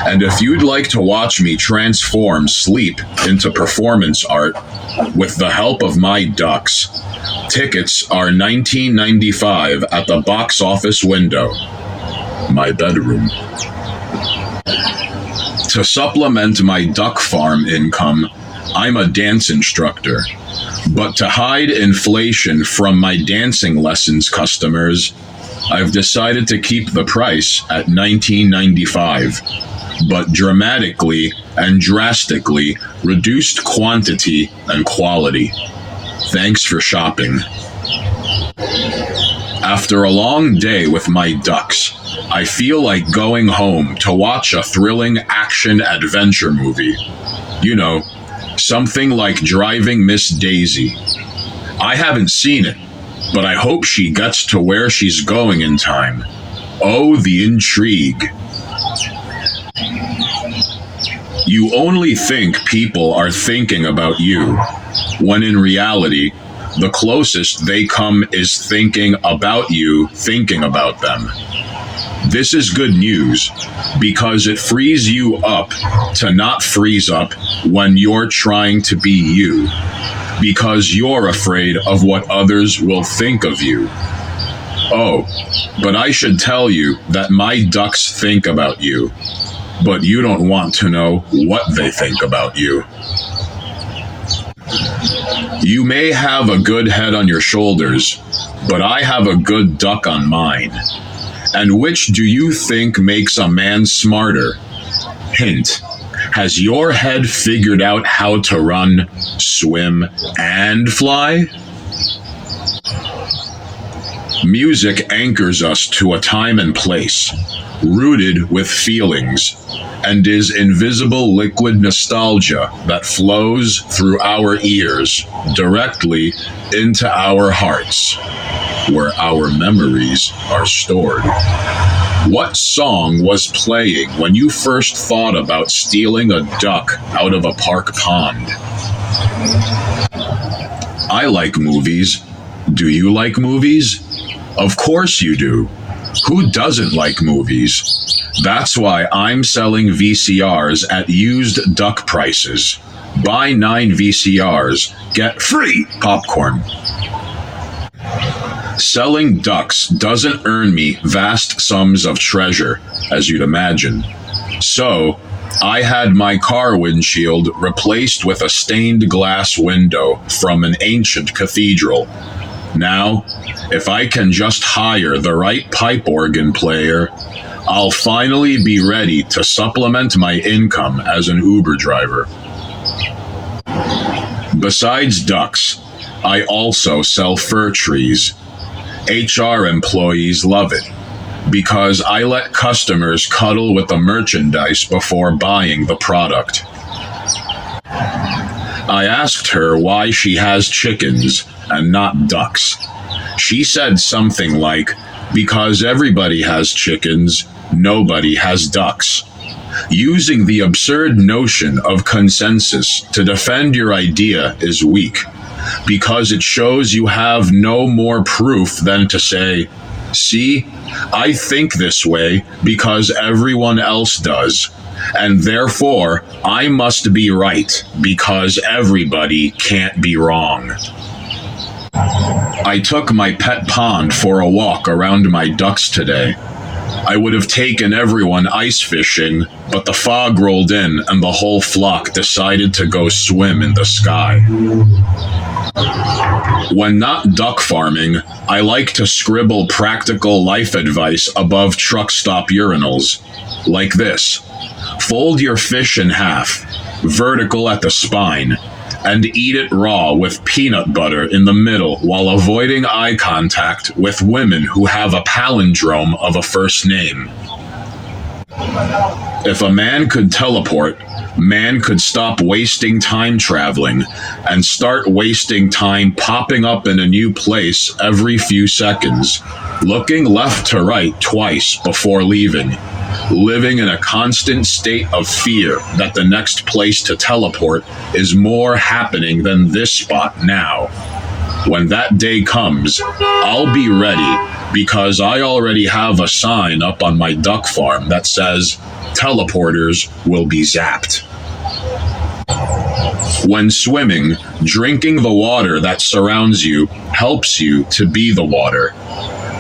And if you'd like to watch me transform sleep into performance art with the help of my ducks, tickets are $19.95 at the box office window. My bedroom. To supplement my duck farm income, I'm a dance instructor. But to hide inflation from my dancing lessons customers, I've decided to keep the price at $19.95, but dramatically and drastically reduced quantity and quality. Thanks for shopping. After a long day with my ducks, I feel like going home to watch a thrilling action-adventure movie. You know, something like Driving Miss Daisy. I haven't seen it, but I hope she gets to where she's going in time. Oh, the intrigue. You only think people are thinking about you, when in reality, the closest they come is thinking about you thinking about them. This is good news, because it frees you up to not freeze up when you're trying to be you, because you're afraid of what others will think of you. Oh, but I should tell you that my ducks think about you, but you don't want to know what they think about you. You may have a good head on your shoulders, but I have a good duck on mine. And which do you think makes a man smarter? Hint. Has your head figured out how to run, swim, and fly? Music anchors us to a time and place, rooted with feelings, and is invisible liquid nostalgia that flows through our ears directly into our hearts, where our memories are stored. What song was playing when you first thought about stealing a duck out of a park pond? I like movies. Do you like movies? Of course you do. Who doesn't like movies? That's why I'm selling VCRs at used duck prices. Buy 9 VCRs, get free popcorn. Selling ducks doesn't earn me vast sums of treasure, as you'd imagine. So, I had my car windshield replaced with a stained glass window from an ancient cathedral. Now, if I can just hire the right pipe organ player, I'll finally be ready to supplement my income as an Uber driver. Besides ducks, I also sell fir trees. HR employees love it, because I let customers cuddle with the merchandise before buying the product. I asked her why she has chickens and not ducks. She said something like, because everybody has chickens, nobody has ducks. Using the absurd notion of consensus to defend your idea is weak, because it shows you have no more proof than to say, see, I think this way because everyone else does, and therefore I must be right because everybody can't be wrong. I took my pet pond for a walk around my ducks today. I would have taken everyone ice fishing, but the fog rolled in and the whole flock decided to go swim in the sky. When not duck farming, I like to scribble practical life advice above truck stop urinals, like this. Fold your fish in half, vertical at the spine, and eat it raw with peanut butter in the middle while avoiding eye contact with women who have a palindrome of a first name. If a man could teleport, man could stop wasting time traveling and start wasting time popping up in a new place every few seconds, looking left to right twice before leaving, living in a constant state of fear that the next place to teleport is more happening than this spot now. When that day comes, I'll be ready because I already have a sign up on my duck farm that says, teleporters will be zapped. When swimming, drinking the water that surrounds you helps you to be the water,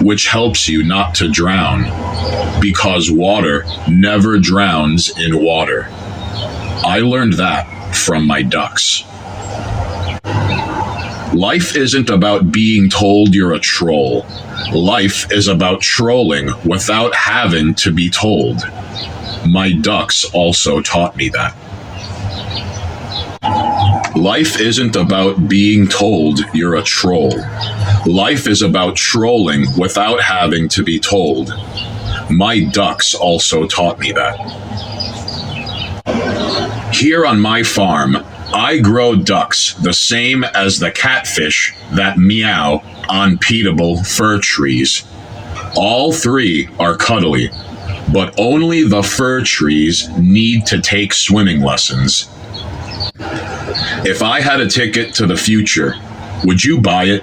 which helps you not to drown, because water never drowns in water. I learned that from my ducks. Life isn't about being told you're a troll. Life is about trolling without having to be told. My ducks also taught me that. Life isn't about being told you're a troll. Life is about trolling without having to be told. My ducks also taught me that. Here on my farm, I grow ducks the same as the catfish that meow on peatable fir trees. All three are cuddly, but only the fir trees need to take swimming lessons. If I had a ticket to the future, would you buy it?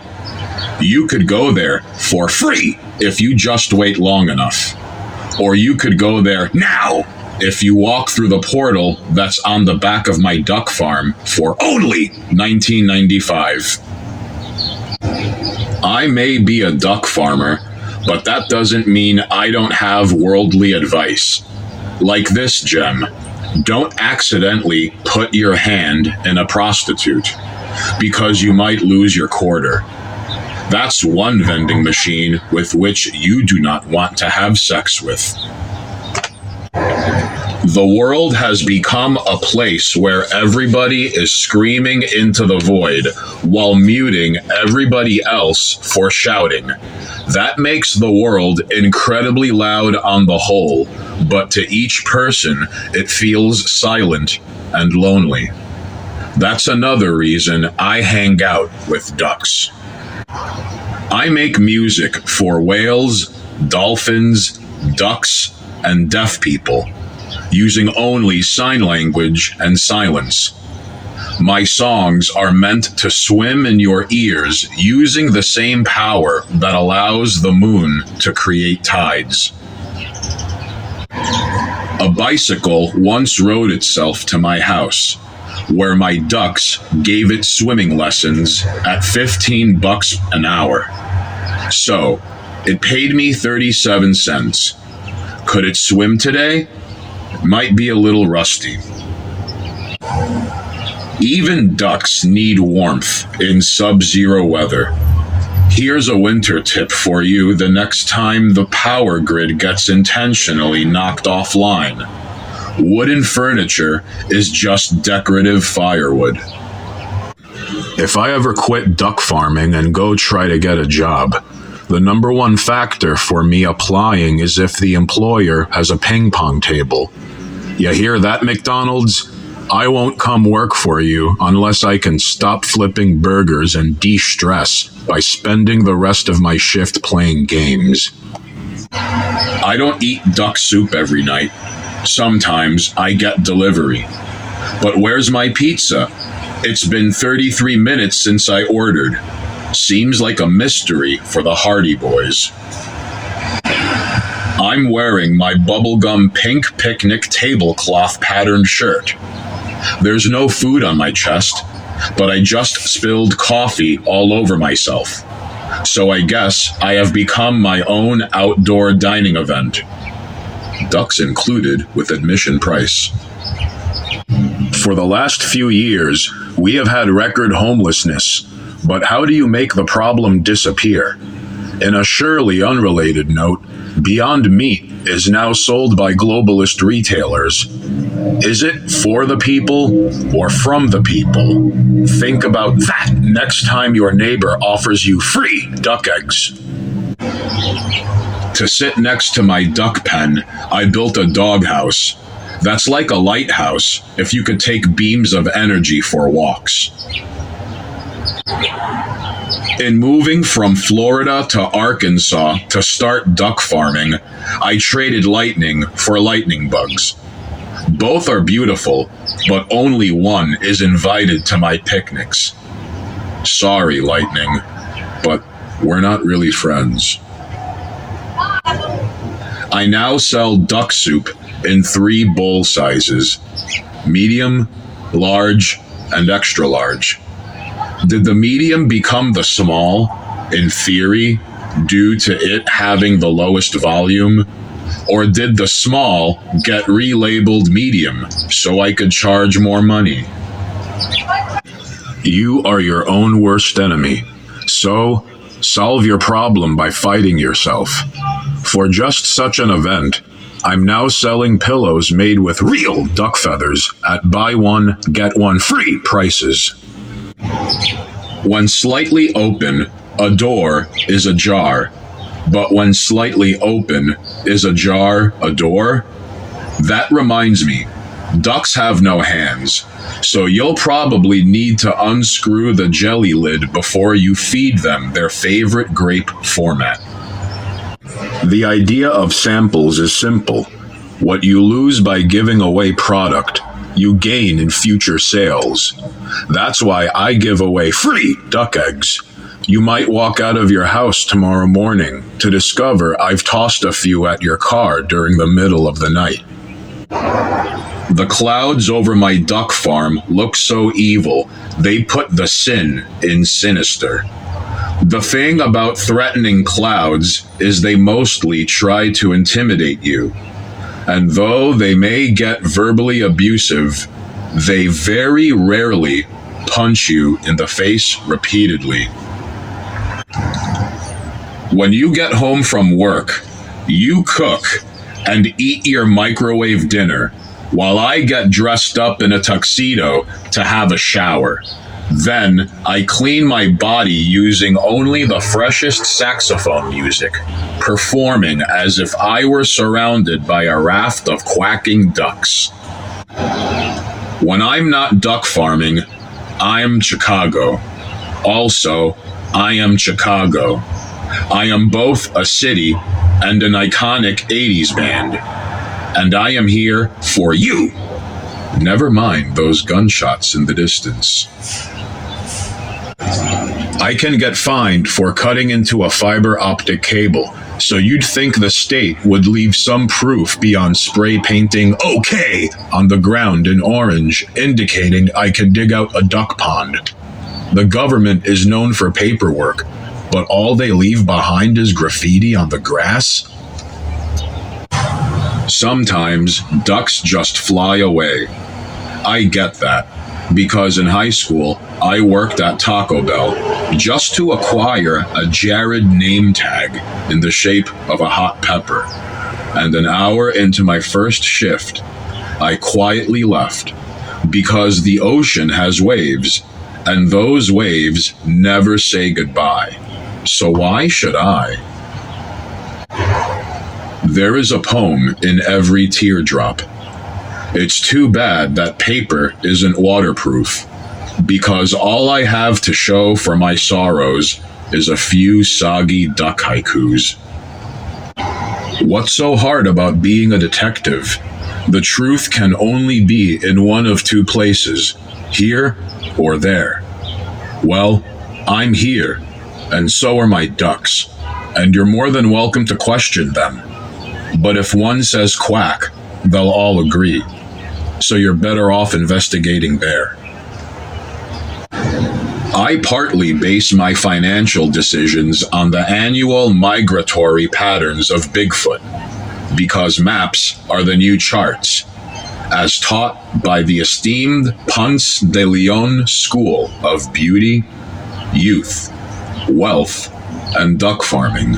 You could go there for free if you just wait long enough. Or you could go there now if you walk through the portal that's on the back of my duck farm for only $19.95. I may be a duck farmer, but that doesn't mean I don't have worldly advice. Like this gem. Don't accidentally put your hand in a prostitute, because you might lose your quarter. That's one vending machine with which you do not want to have sex with. The world has become a place where everybody is screaming into the void while muting everybody else for shouting. That makes the world incredibly loud on the whole, but to each person, it feels silent and lonely. That's another reason I hang out with ducks. I make music for whales, dolphins, ducks, and deaf people, using only sign language and silence. My songs are meant to swim in your ears using the same power that allows the moon to create tides. A bicycle once rode itself to my house, where my ducks gave it swimming lessons at $15 an hour. So, it paid me 37 cents. Could it swim today? Might be a little rusty. Even ducks need warmth in sub-zero weather. Here's a winter tip for you the next time the power grid gets intentionally knocked offline. Wooden furniture is just decorative firewood. If I ever quit duck farming and go try to get a job, the number one factor for me applying is if the employer has a ping pong table. You hear that, McDonald's? I won't come work for you unless I can stop flipping burgers and de-stress by spending the rest of my shift playing games. I don't eat duck soup every night. Sometimes I get delivery. But where's my pizza? It's been 33 minutes since I ordered. Seems like a mystery for the Hardy Boys. I'm wearing my bubblegum pink picnic tablecloth patterned shirt. There's no food on my chest, but I just spilled coffee all over myself. So I guess I have become my own outdoor dining event. ducks included with admission price. For the last few years, we have had record homelessness, but how do you make the problem disappear? In a surely unrelated note, Beyond Meat is now sold by globalist retailers. Is it for the people or from the people? Think about that next time your neighbor offers you free duck eggs. To sit next to my duck pen, I built a doghouse. That's like a lighthouse if you could take beams of energy for walks. In moving from Florida to Arkansas to start duck farming, I traded lightning for lightning bugs. Both are beautiful, but only one is invited to my picnics. Sorry, lightning, but we're not really friends. I now sell duck soup in 3 bowl sizes: medium, large, and extra large. Did the medium become the small, in theory, due to it having the lowest volume? Or did the small get relabeled medium so I could charge more money? You are your own worst enemy, so solve your problem by fighting yourself. For just such an event, I'm now selling pillows made with real duck feathers at buy one, get one free prices. When slightly open, a door is ajar. But when slightly open, is a jar a door? That reminds me, ducks have no hands, so you'll probably need to unscrew the jelly lid before you feed them their favorite grape format. The idea of samples is simple. What you lose by giving away product, you gain in future sales. That's why I give away free duck eggs. You might walk out of your house tomorrow morning to discover I've tossed a few at your car during the middle of the night. The clouds over my duck farm look so evil, they put the sin in sinister. The thing about threatening clouds is they mostly try to intimidate you. And though they may get verbally abusive, they very rarely punch you in the face repeatedly. When you get home from work, you cook and eat your microwave dinner while I get dressed up in a tuxedo to have a shower. Then I clean my body using only the freshest saxophone music, performing as if I were surrounded by a raft of quacking ducks. When I'm not duck farming, I'm Chicago. Also, I am Chicago. I am both a city and an iconic 80s band. And I am here for you. Never mind those gunshots in the distance. I can get fined for cutting into a fiber optic cable, so you'd think the state would leave some proof beyond spray painting "OK" on the ground in orange, indicating I can dig out a duck pond. The government is known for paperwork, but all they leave behind is graffiti on the grass? Sometimes ducks just fly away. I get that, because in high school, I worked at Taco Bell just to acquire a Jarod name tag in the shape of a hot pepper. And an hour into my first shift, I quietly left, because the ocean has waves, and those waves never say goodbye. So why should I? There is a poem in every teardrop. It's too bad that paper isn't waterproof, because all I have to show for my sorrows is a few soggy duck haikus. What's so hard about being a detective? The truth can only be in one of two places, here or there. Well, I'm here, and so are my ducks, and you're more than welcome to question them. But if one says quack, they'll all agree. So you're better off investigating there. I partly base my financial decisions on the annual migratory patterns of Bigfoot. because maps are the new charts, as taught by the esteemed Ponce de Leon School of Beauty, Youth, Wealth, and Duck Farming.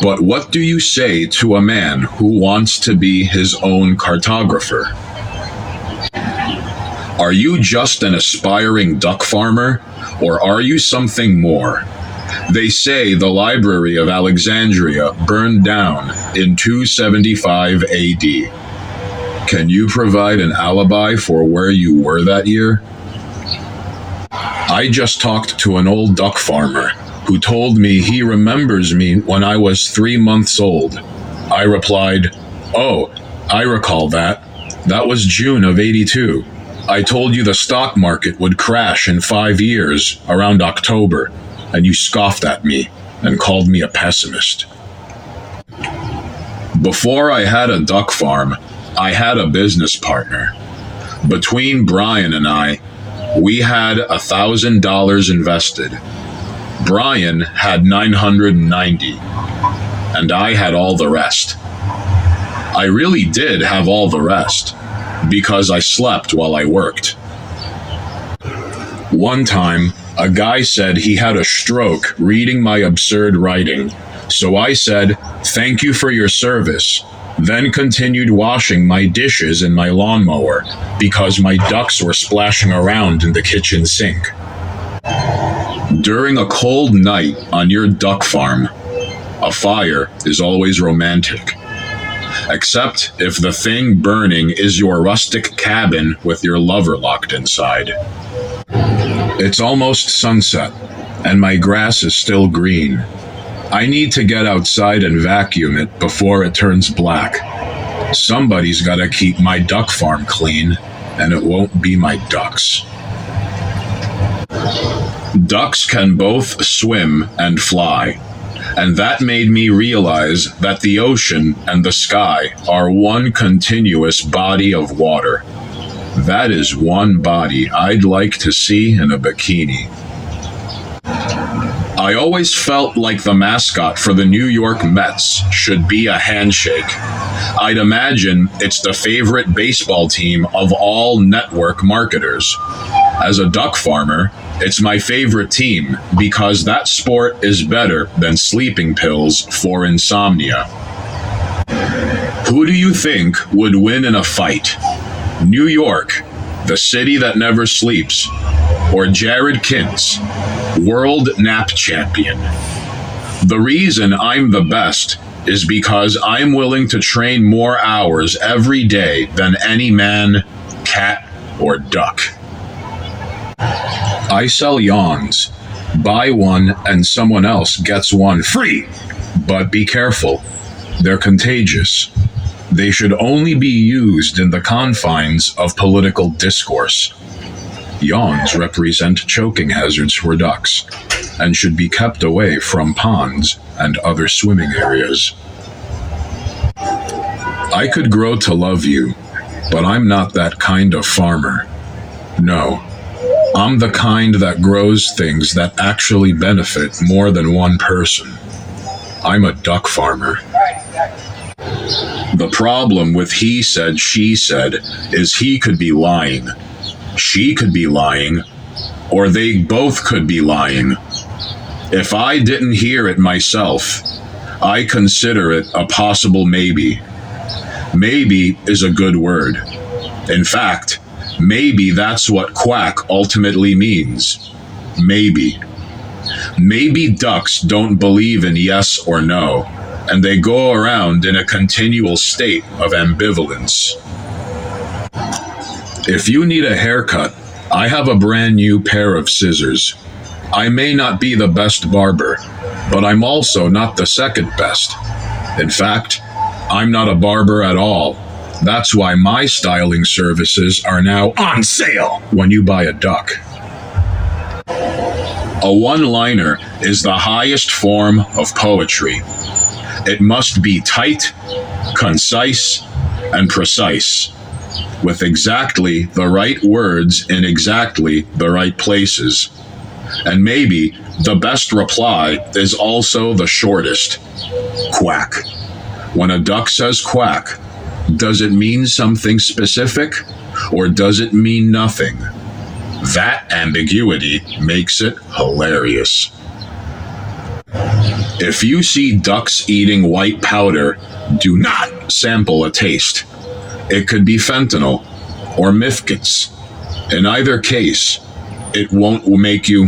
But what do you say to a man who wants to be his own cartographer? Are you just an aspiring duck farmer, or are you something more? They say the Library of Alexandria burned down in 275 AD. Can you provide an alibi for where you were that year? I just talked to an old duck farmer who told me he remembers me when I was 3 months old. I replied, "Oh, I recall that. That was June of '82. I told you the stock market would crash in 5 years, around October, and you scoffed at me and called me a pessimist." Before I had a duck farm, I had a business partner. Between Brian and I, we had $1,000 invested. Brian had 990, and I had all the rest. I really did have all the rest, because I slept while I worked. One time, a guy said he had a stroke reading my absurd writing, so I said, "Thank you for your service," then continued washing my dishes in my lawnmower because my ducks were splashing around in the kitchen sink. During a cold night on your duck farm, a fire is always romantic. Except if the thing burning is your rustic cabin with your lover locked inside. It's almost sunset, and my grass is still green. I need to get outside and vacuum it before it turns black. Somebody's gotta keep my duck farm clean, and it won't be my ducks. Ducks can both swim and fly, and that made me realize that the ocean and the sky are one continuous body of water. That is one body I'd like to see in a bikini. I always felt like the mascot for the New York Mets should be a handshake. I'd imagine it's the favorite baseball team of all network marketers. As a duck farmer, it's my favorite team because that sport is better than sleeping pills for insomnia. Who do you think would win in a fight? New York, the city that never sleeps, or Jarod Kintz, world nap champion? The reason I'm the best is because I'm willing to train more hours every day than any man, cat, or duck. I sell yawns. Buy one and someone else gets one free. But be careful. They're contagious. They should only be used in the confines of political discourse. Yawns represent choking hazards for ducks and should be kept away from ponds and other swimming areas. I could grow to love you, but I'm not that kind of farmer. No. I'm the kind that grows things that actually benefit more than one person. I'm a duck farmer. The problem with he said, she said is he could be lying. She could be lying, or they both could be lying. If I didn't hear it myself, I consider it a possible maybe. Maybe is a good word. In fact, maybe that's what quack ultimately means. Maybe. Maybe ducks don't believe in yes or no, and they go around in a continual state of ambivalence. If you need a haircut, I have a brand new pair of scissors. I may not be the best barber, but I'm also not the second best. In fact, I'm not a barber at all. That's why my styling services are now on sale when you buy a duck. A one-liner is the highest form of poetry. It must be tight, concise, and precise, with exactly the right words in exactly the right places. And maybe the best reply is also the shortest. Quack. When a duck says quack, does it mean something specific or does it mean nothing? That ambiguity makes it hilarious. If you see ducks eating white powder, do not sample a taste. It could be fentanyl or mifkets. In either case, it won't make you...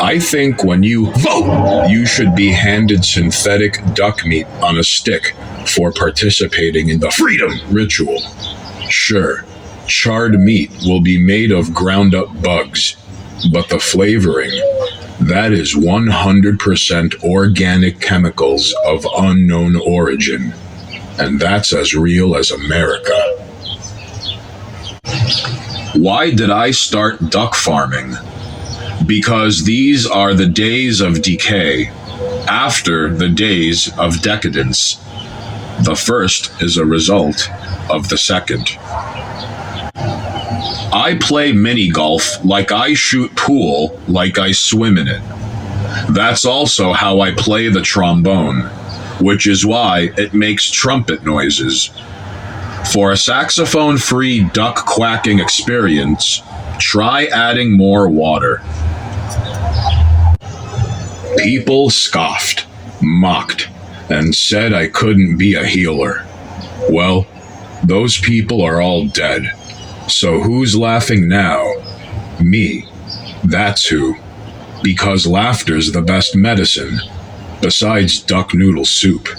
I think when you vote, you should be handed synthetic duck meat on a stick for participating in the freedom ritual. Sure, charred meat will be made of ground up bugs, but the flavoring, that is 100% organic chemicals of unknown origin. And that's as real as America. Why did I start duck farming? Because these are the days of decay, after the days of decadence. The first is a result of the second. I play mini golf like I shoot pool like I swim in it. That's also how I play the trombone, which is why it makes trumpet noises. For a saxophone-free duck quacking experience, try adding more water. People scoffed, mocked, and said I couldn't be a healer. Well, those people are all dead. So who's laughing now? Me. That's who. Because laughter's the best medicine, besides duck noodle soup.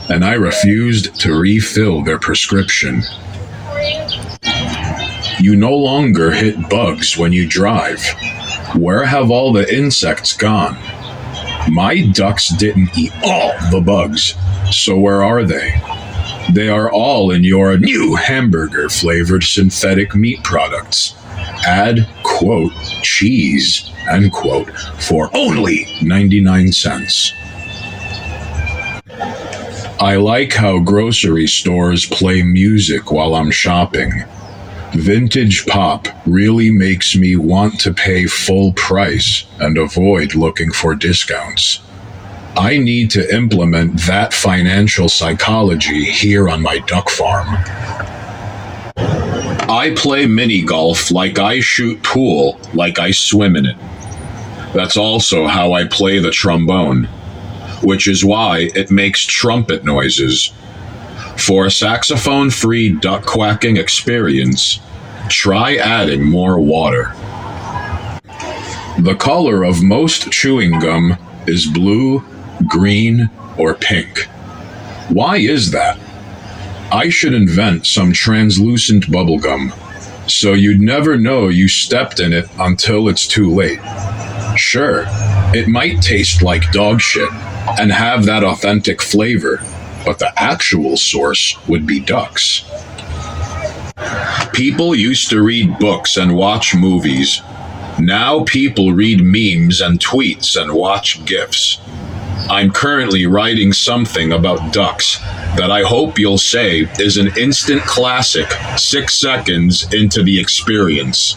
And I refused to refill their prescription. You no longer hit bugs when you drive. Where have all the insects gone? My ducks didn't eat all the bugs, so where are they? They are all in your new hamburger-flavored synthetic meat products. Add, quote, cheese, end quote, for only 99 cents. I like how grocery stores play music while I'm shopping. Vintage pop really makes me want to pay full price and avoid looking for discounts. I need to implement that financial psychology here on my duck farm. I play mini golf like I shoot pool like I swim in it. That's also how I play the trombone, which is why it makes trumpet noises. For a saxophone-free duck quacking experience, try adding more water. The color of most chewing gum is blue, green, or pink. Why is that? I should invent some translucent bubblegum, so you'd never know you stepped in it until it's too late. Sure, it might taste like dog shit and have that authentic flavor, but the actual source would be ducks. People used to read books and watch movies. Now people read memes and tweets and watch GIFs. I'm currently writing something about ducks that I hope you'll say is an instant classic 6 seconds into the experience.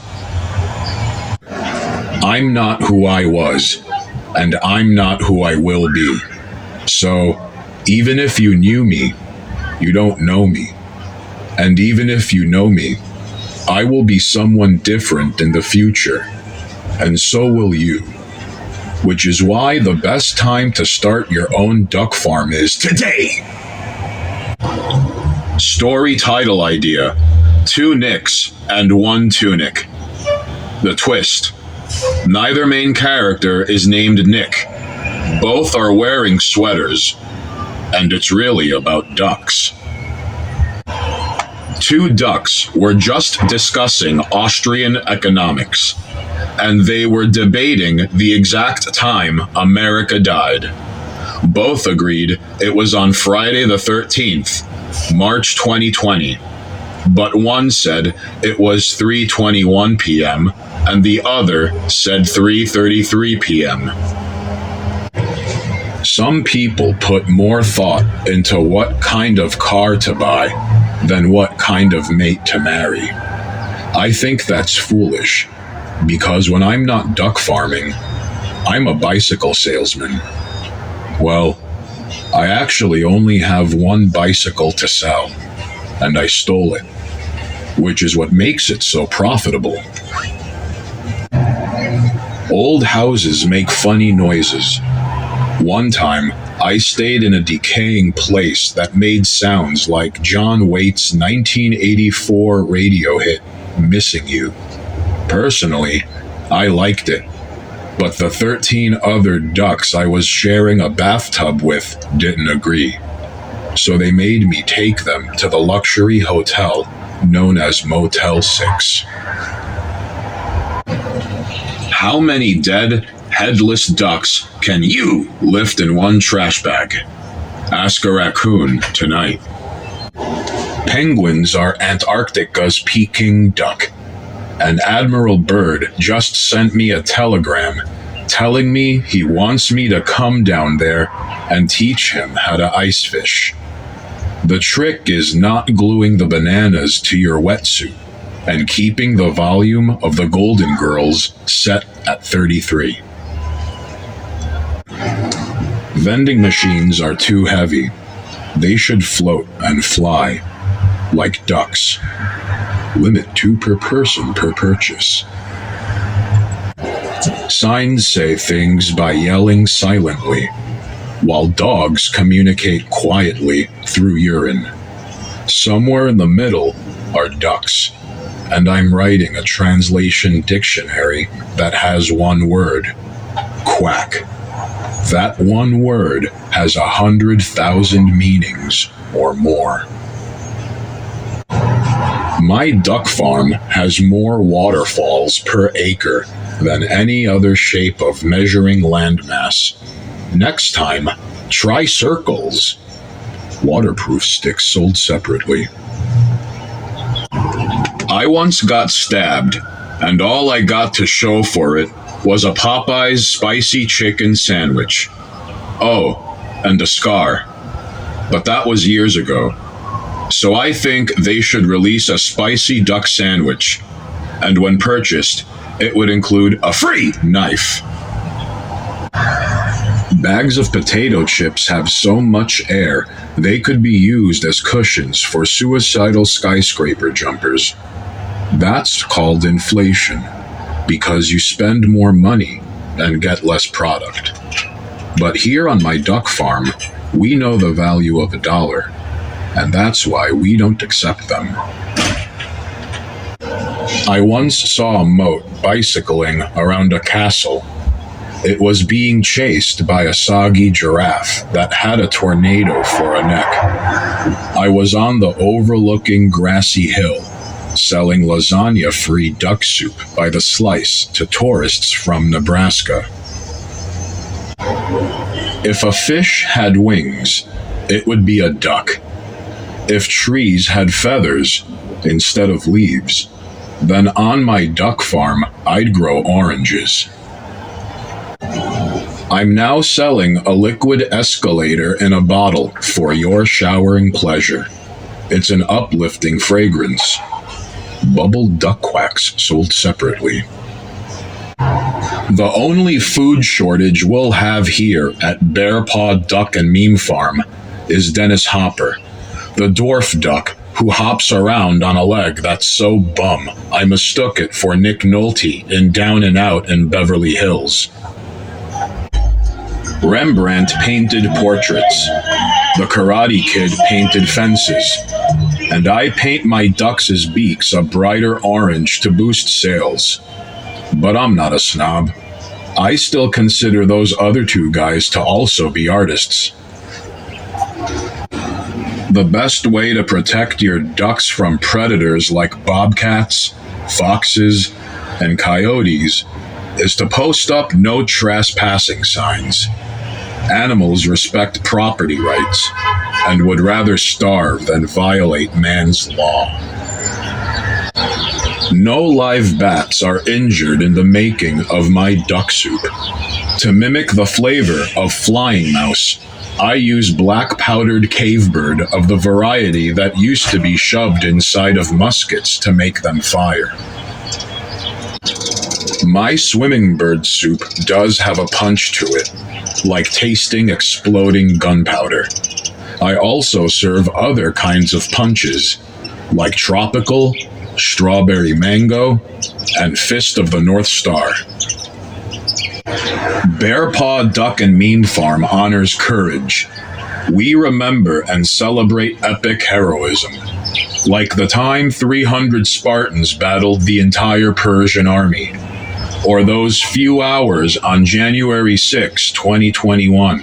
I'm not who I was, and I'm not who I will be. So, even if you knew me, you don't know me. And even if you know me, I will be someone different in the future. And so will you. Which is why the best time to start your own duck farm is today. Story title idea: 2 Nicks and 1 tunic. The twist: neither main character is named Nick. Both are wearing sweaters. And it's really about ducks. 2 ducks were just discussing Austrian economics, and they were debating the exact time America died. Both agreed it was on Friday the 13th, March 2020, but one said it was 3:21 p.m. and the other said 3:33 p.m. Some people put more thought into what kind of car to buy than what kind of mate to marry. I think that's foolish, because when I'm not duck farming, I'm a bicycle salesman. Well, I actually only have one bicycle to sell, and I stole it, which is what makes it so profitable. Old houses make funny noises. One time, I stayed in a decaying place that made sounds like John Waite's 1984 radio hit, Missing You. Personally, I liked it, but the 13 other ducks I was sharing a bathtub with didn't agree. So they made me take them to the luxury hotel known as Motel 6. How many dead, headless ducks can you lift in one trash bag? Ask a raccoon tonight. Penguins are Antarctica's Peking duck, and Admiral Byrd just sent me a telegram telling me he wants me to come down there and teach him how to ice fish. The trick is not gluing the bananas to your wetsuit and keeping the volume of the Golden Girls set at 33. Vending machines are too heavy. They should float and fly, like ducks. Limit 2 per person per purchase. Signs say things by yelling silently, while dogs communicate quietly through urine. Somewhere in the middle are ducks, and I'm writing a translation dictionary that has one word: quack. That one word has 100,000 meanings or more. My duck farm has more waterfalls per acre than any other shape of measuring landmass. Next time, try circles. Waterproof sticks sold separately. I once got stabbed, and all I got to show for it was a Popeye's spicy chicken sandwich. Oh, and a scar. But that was years ago. So I think they should release a spicy duck sandwich, and when purchased, it would include a free knife. Bags of potato chips have so much air, they could be used as cushions for suicidal skyscraper jumpers. That's called inflation, because you spend more money and get less product. But here on my duck farm, we know the value of $1, and that's why we don't accept them. I once saw a moat bicycling around a castle. It was being chased by a soggy giraffe that had a tornado for a neck. I was on the overlooking grassy hill, selling lasagna-free duck soup by the slice to tourists from Nebraska. If a fish had wings, it would be a duck. If trees had feathers instead of leaves, then on my duck farm, I'd grow oranges. I'm now selling a liquid escalator in a bottle for your showering pleasure. It's an uplifting fragrance. Bubble duck quacks sold separately. The only food shortage we'll have here at BearPaw Duck and Meme Farm is Dennis Hopper, the dwarf duck who hops around on a leg that's so bum I mistook it for Nick Nolte in Down and Out in Beverly Hills. Rembrandt painted portraits. The Karate Kid painted fences. And I paint my ducks' beaks a brighter orange to boost sales. But I'm not a snob. I still consider those other 2 guys to also be artists. The best way to protect your ducks from predators like bobcats, foxes, and coyotes is to post up no trespassing signs. Animals respect property rights and would rather starve than violate man's law. No live bats are injured in the making of my duck soup. To mimic the flavor of flying mouse, I use black powdered cave bird of the variety that used to be shoved inside of muskets to make them fire. My SwimmingBird Soup does have a punch to it, like tasting exploding gunpowder. I also serve other kinds of punches, like tropical, strawberry mango, and fist of the North Star. BearPaw Duck and Mean Farm honors courage. We remember and celebrate epic heroism, like the time 300 Spartans battled the entire Persian army, or those few hours on January 6, 2021,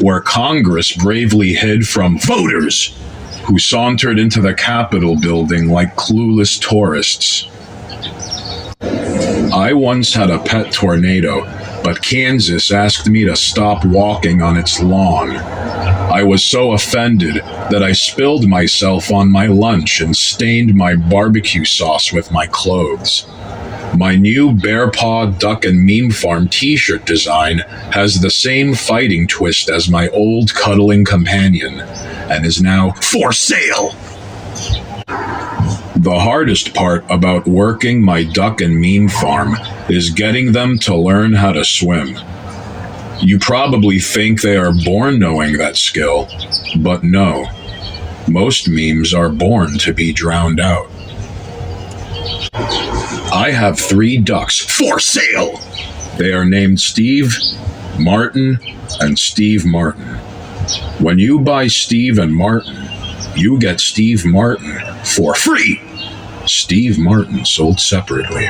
where Congress bravely hid from voters who sauntered into the Capitol building like clueless tourists. I once had a pet tornado, but Kansas asked me to stop walking on its lawn. I was so offended that I spilled myself on my lunch and stained my barbecue sauce with my clothes. My new BearPaw Duck and Mean Farm t-shirt design has the same fighting twist as my old cuddling companion, and is now for sale! The hardest part about working my Duck and Mean Farm is getting them to learn how to swim. You probably think they are born knowing that skill, but no. Most memes are born to be drowned out. I have 3 ducks for sale! They are named Steve, Martin, and Steve Martin. When you buy Steve and Martin, you get Steve Martin for free! Steve Martin sold separately.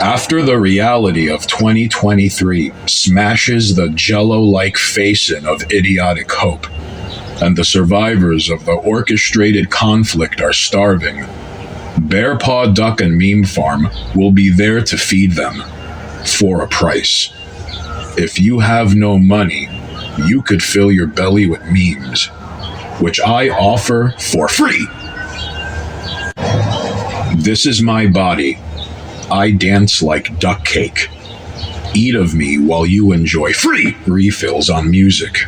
After the reality of 2023 smashes the jello-like face-in of idiotic hope, and the survivors of the orchestrated conflict are starving, BearPaw Duck and Meme Farm will be there to feed them, for a price. If you have no money, you could fill your belly with memes, which I offer for free. This is my body. I dance like duck cake. Eat of me while you enjoy free refills on music.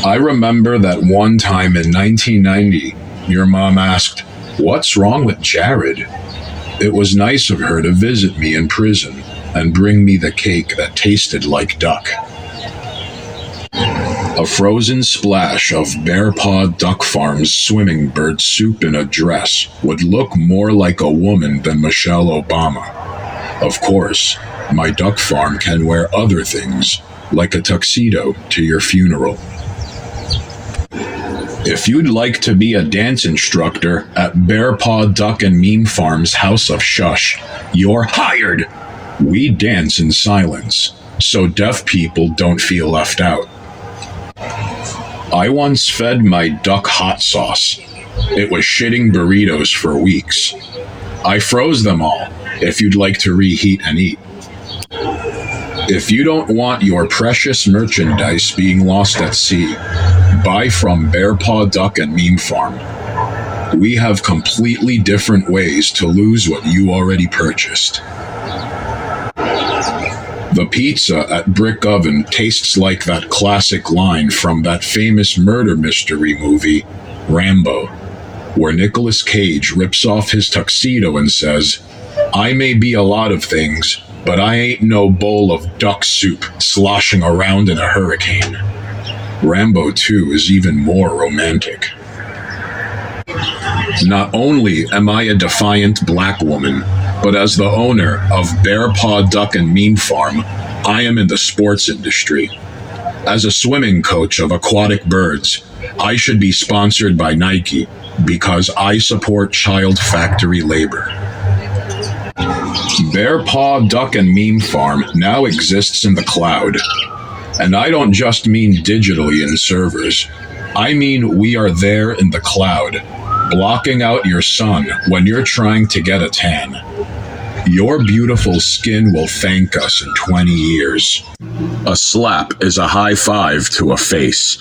I remember that one time in 1990, your mom asked, "What's wrong with Jarod?" It was nice of her to visit me in prison and bring me the cake that tasted like duck. A frozen splash of BearPaw Duck Farm's SwimmingBird Soup in a dress would look more like a woman than Michelle Obama. Of course, my duck farm can wear other things, like a tuxedo, to your funeral. If you'd like to be a dance instructor at BearPaw Duck and Meme Farm's House of Shush, you're hired! We dance in silence, so deaf people don't feel left out. I once fed my duck hot sauce. It was shitting burritos for weeks. I froze them all, if you'd like to reheat and eat. If you don't want your precious merchandise being lost at sea, buy from BearPaw Duck and Meme Farm. We have completely different ways to lose what you already purchased. The pizza at Brick Oven tastes like that classic line from that famous murder mystery movie, Rambo, where Nicolas Cage rips off his tuxedo and says, "I may be a lot of things, but I ain't no bowl of duck soup sloshing around in a hurricane." Rambo 2 is even more romantic. Not only am I a defiant black woman, but as the owner of BearPaw Duck and Meme Farm, I am in the sports industry. As a swimming coach of aquatic birds, I should be sponsored by Nike because I support child factory labor. BearPaw Duck and Meme Farm now exists in the cloud. And I don't just mean digitally in servers. I mean we are there in the cloud, blocking out your sun when you're trying to get a tan. Your beautiful skin will thank us in 20 years. A slap is a high five to a face.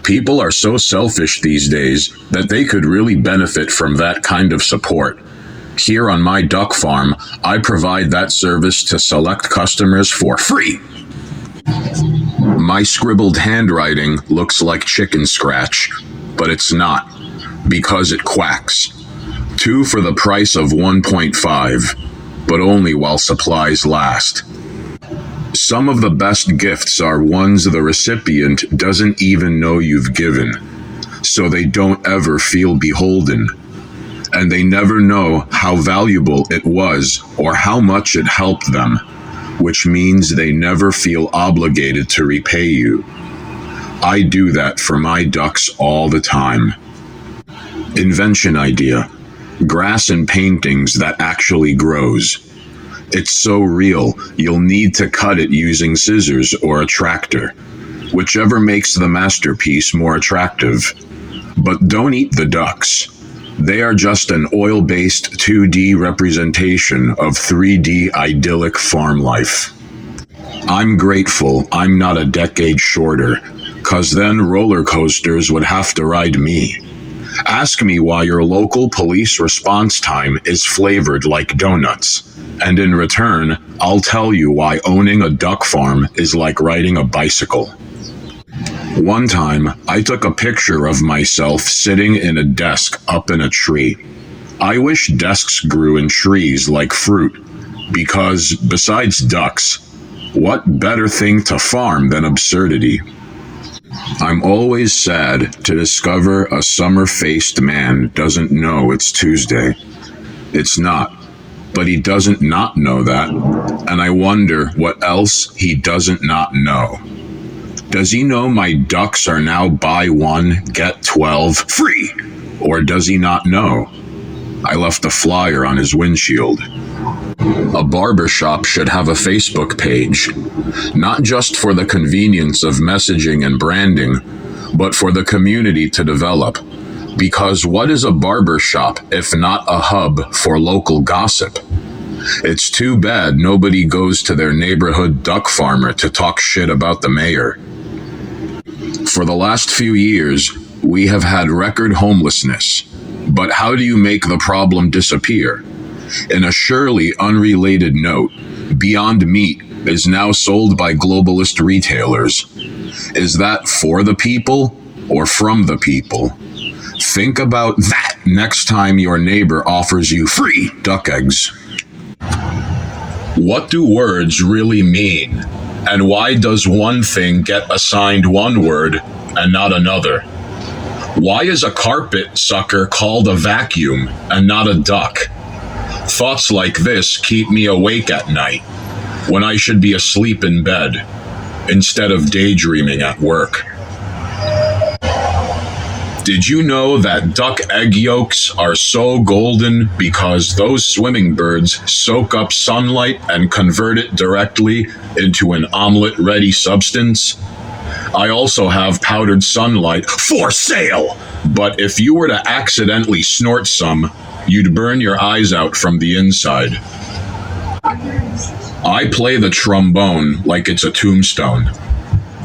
People are so selfish these days that they could really benefit from that kind of support. Here on my duck farm, I provide that service to select customers for free. My scribbled handwriting looks like chicken scratch, but it's not, because it quacks. 2 for the price of 1.5, but only while supplies last. Some of the best gifts are ones the recipient doesn't even know you've given, so they don't ever feel beholden, and they never know how valuable it was or how much it helped them, which means they never feel obligated to repay you. I do that for my ducks all the time. Invention idea. Grass and paintings that actually grows. It's so real, you'll need to cut it using scissors or a tractor, whichever makes the masterpiece more attractive. But don't eat the ducks. They are just an oil-based 2D representation of 3D idyllic farm life. I'm grateful I'm not a decade shorter, 'cause then roller coasters would have to ride me. Ask me why your local police response time is flavored like donuts, and in return, I'll tell you why owning a duck farm is like riding a bicycle. One time, I took a picture of myself sitting in a desk up in a tree. I wish desks grew in trees like fruit, because besides ducks, what better thing to farm than absurdity? I'm always sad to discover a summer-faced man doesn't know it's Tuesday. It's not, but he doesn't not know that, and I wonder what else he doesn't not know. Does he know my ducks are now buy 1, get 12 free? Or does he not know? I left a flyer on his windshield. A barbershop should have a Facebook page, not just for the convenience of messaging and branding, but for the community to develop. Because what is a barbershop if not a hub for local gossip? It's too bad nobody goes to their neighborhood duck farmer to talk shit about the mayor. For the last few years, we have had record homelessness. But how do you make the problem disappear? In a surely unrelated note, Beyond Meat is now sold by globalist retailers. Is that for the people or from the people? Think about that next time your neighbor offers you free duck eggs. What do words really mean? And why does one thing get assigned one word and not another? Why is a carpet sucker called a vacuum and not a duck? Thoughts like this keep me awake at night, when I should be asleep in bed, instead of daydreaming at work. Did you know that duck egg yolks are so golden because those swimming birds soak up sunlight and convert it directly into an omelet-ready substance? I also have powdered sunlight for sale, but if you were to accidentally snort some, you'd burn your eyes out from the inside. I play the trombone like it's a tombstone.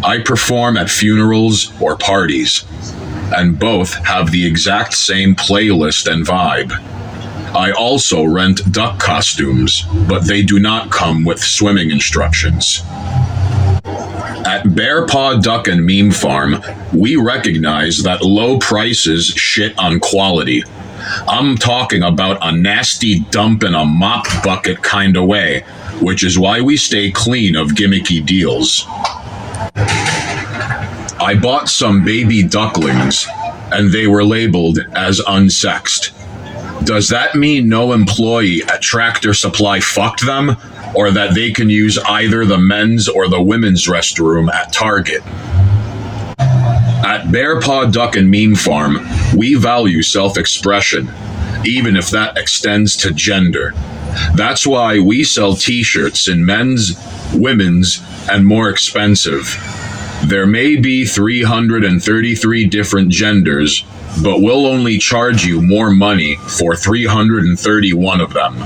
I perform at funerals or parties, and both have the exact same playlist and vibe. I also rent duck costumes, but they do not come with swimming instructions. At BearPaw Duck and Meme Farm, we recognize that low prices shit on quality. I'm talking about a nasty dump in a mop bucket kind of way, which is why we stay clean of gimmicky deals. I bought some baby ducklings, and they were labeled as unsexed. Does that mean no employee at Tractor Supply fucked them, or that they can use either the men's or the women's restroom at Target? At BearPaw Duck and Meme Farm, we value self-expression, even if that extends to gender. That's why we sell t-shirts in men's, women's, and more expensive. There may be 333 different genders, but we'll only charge you more money for 331 of them.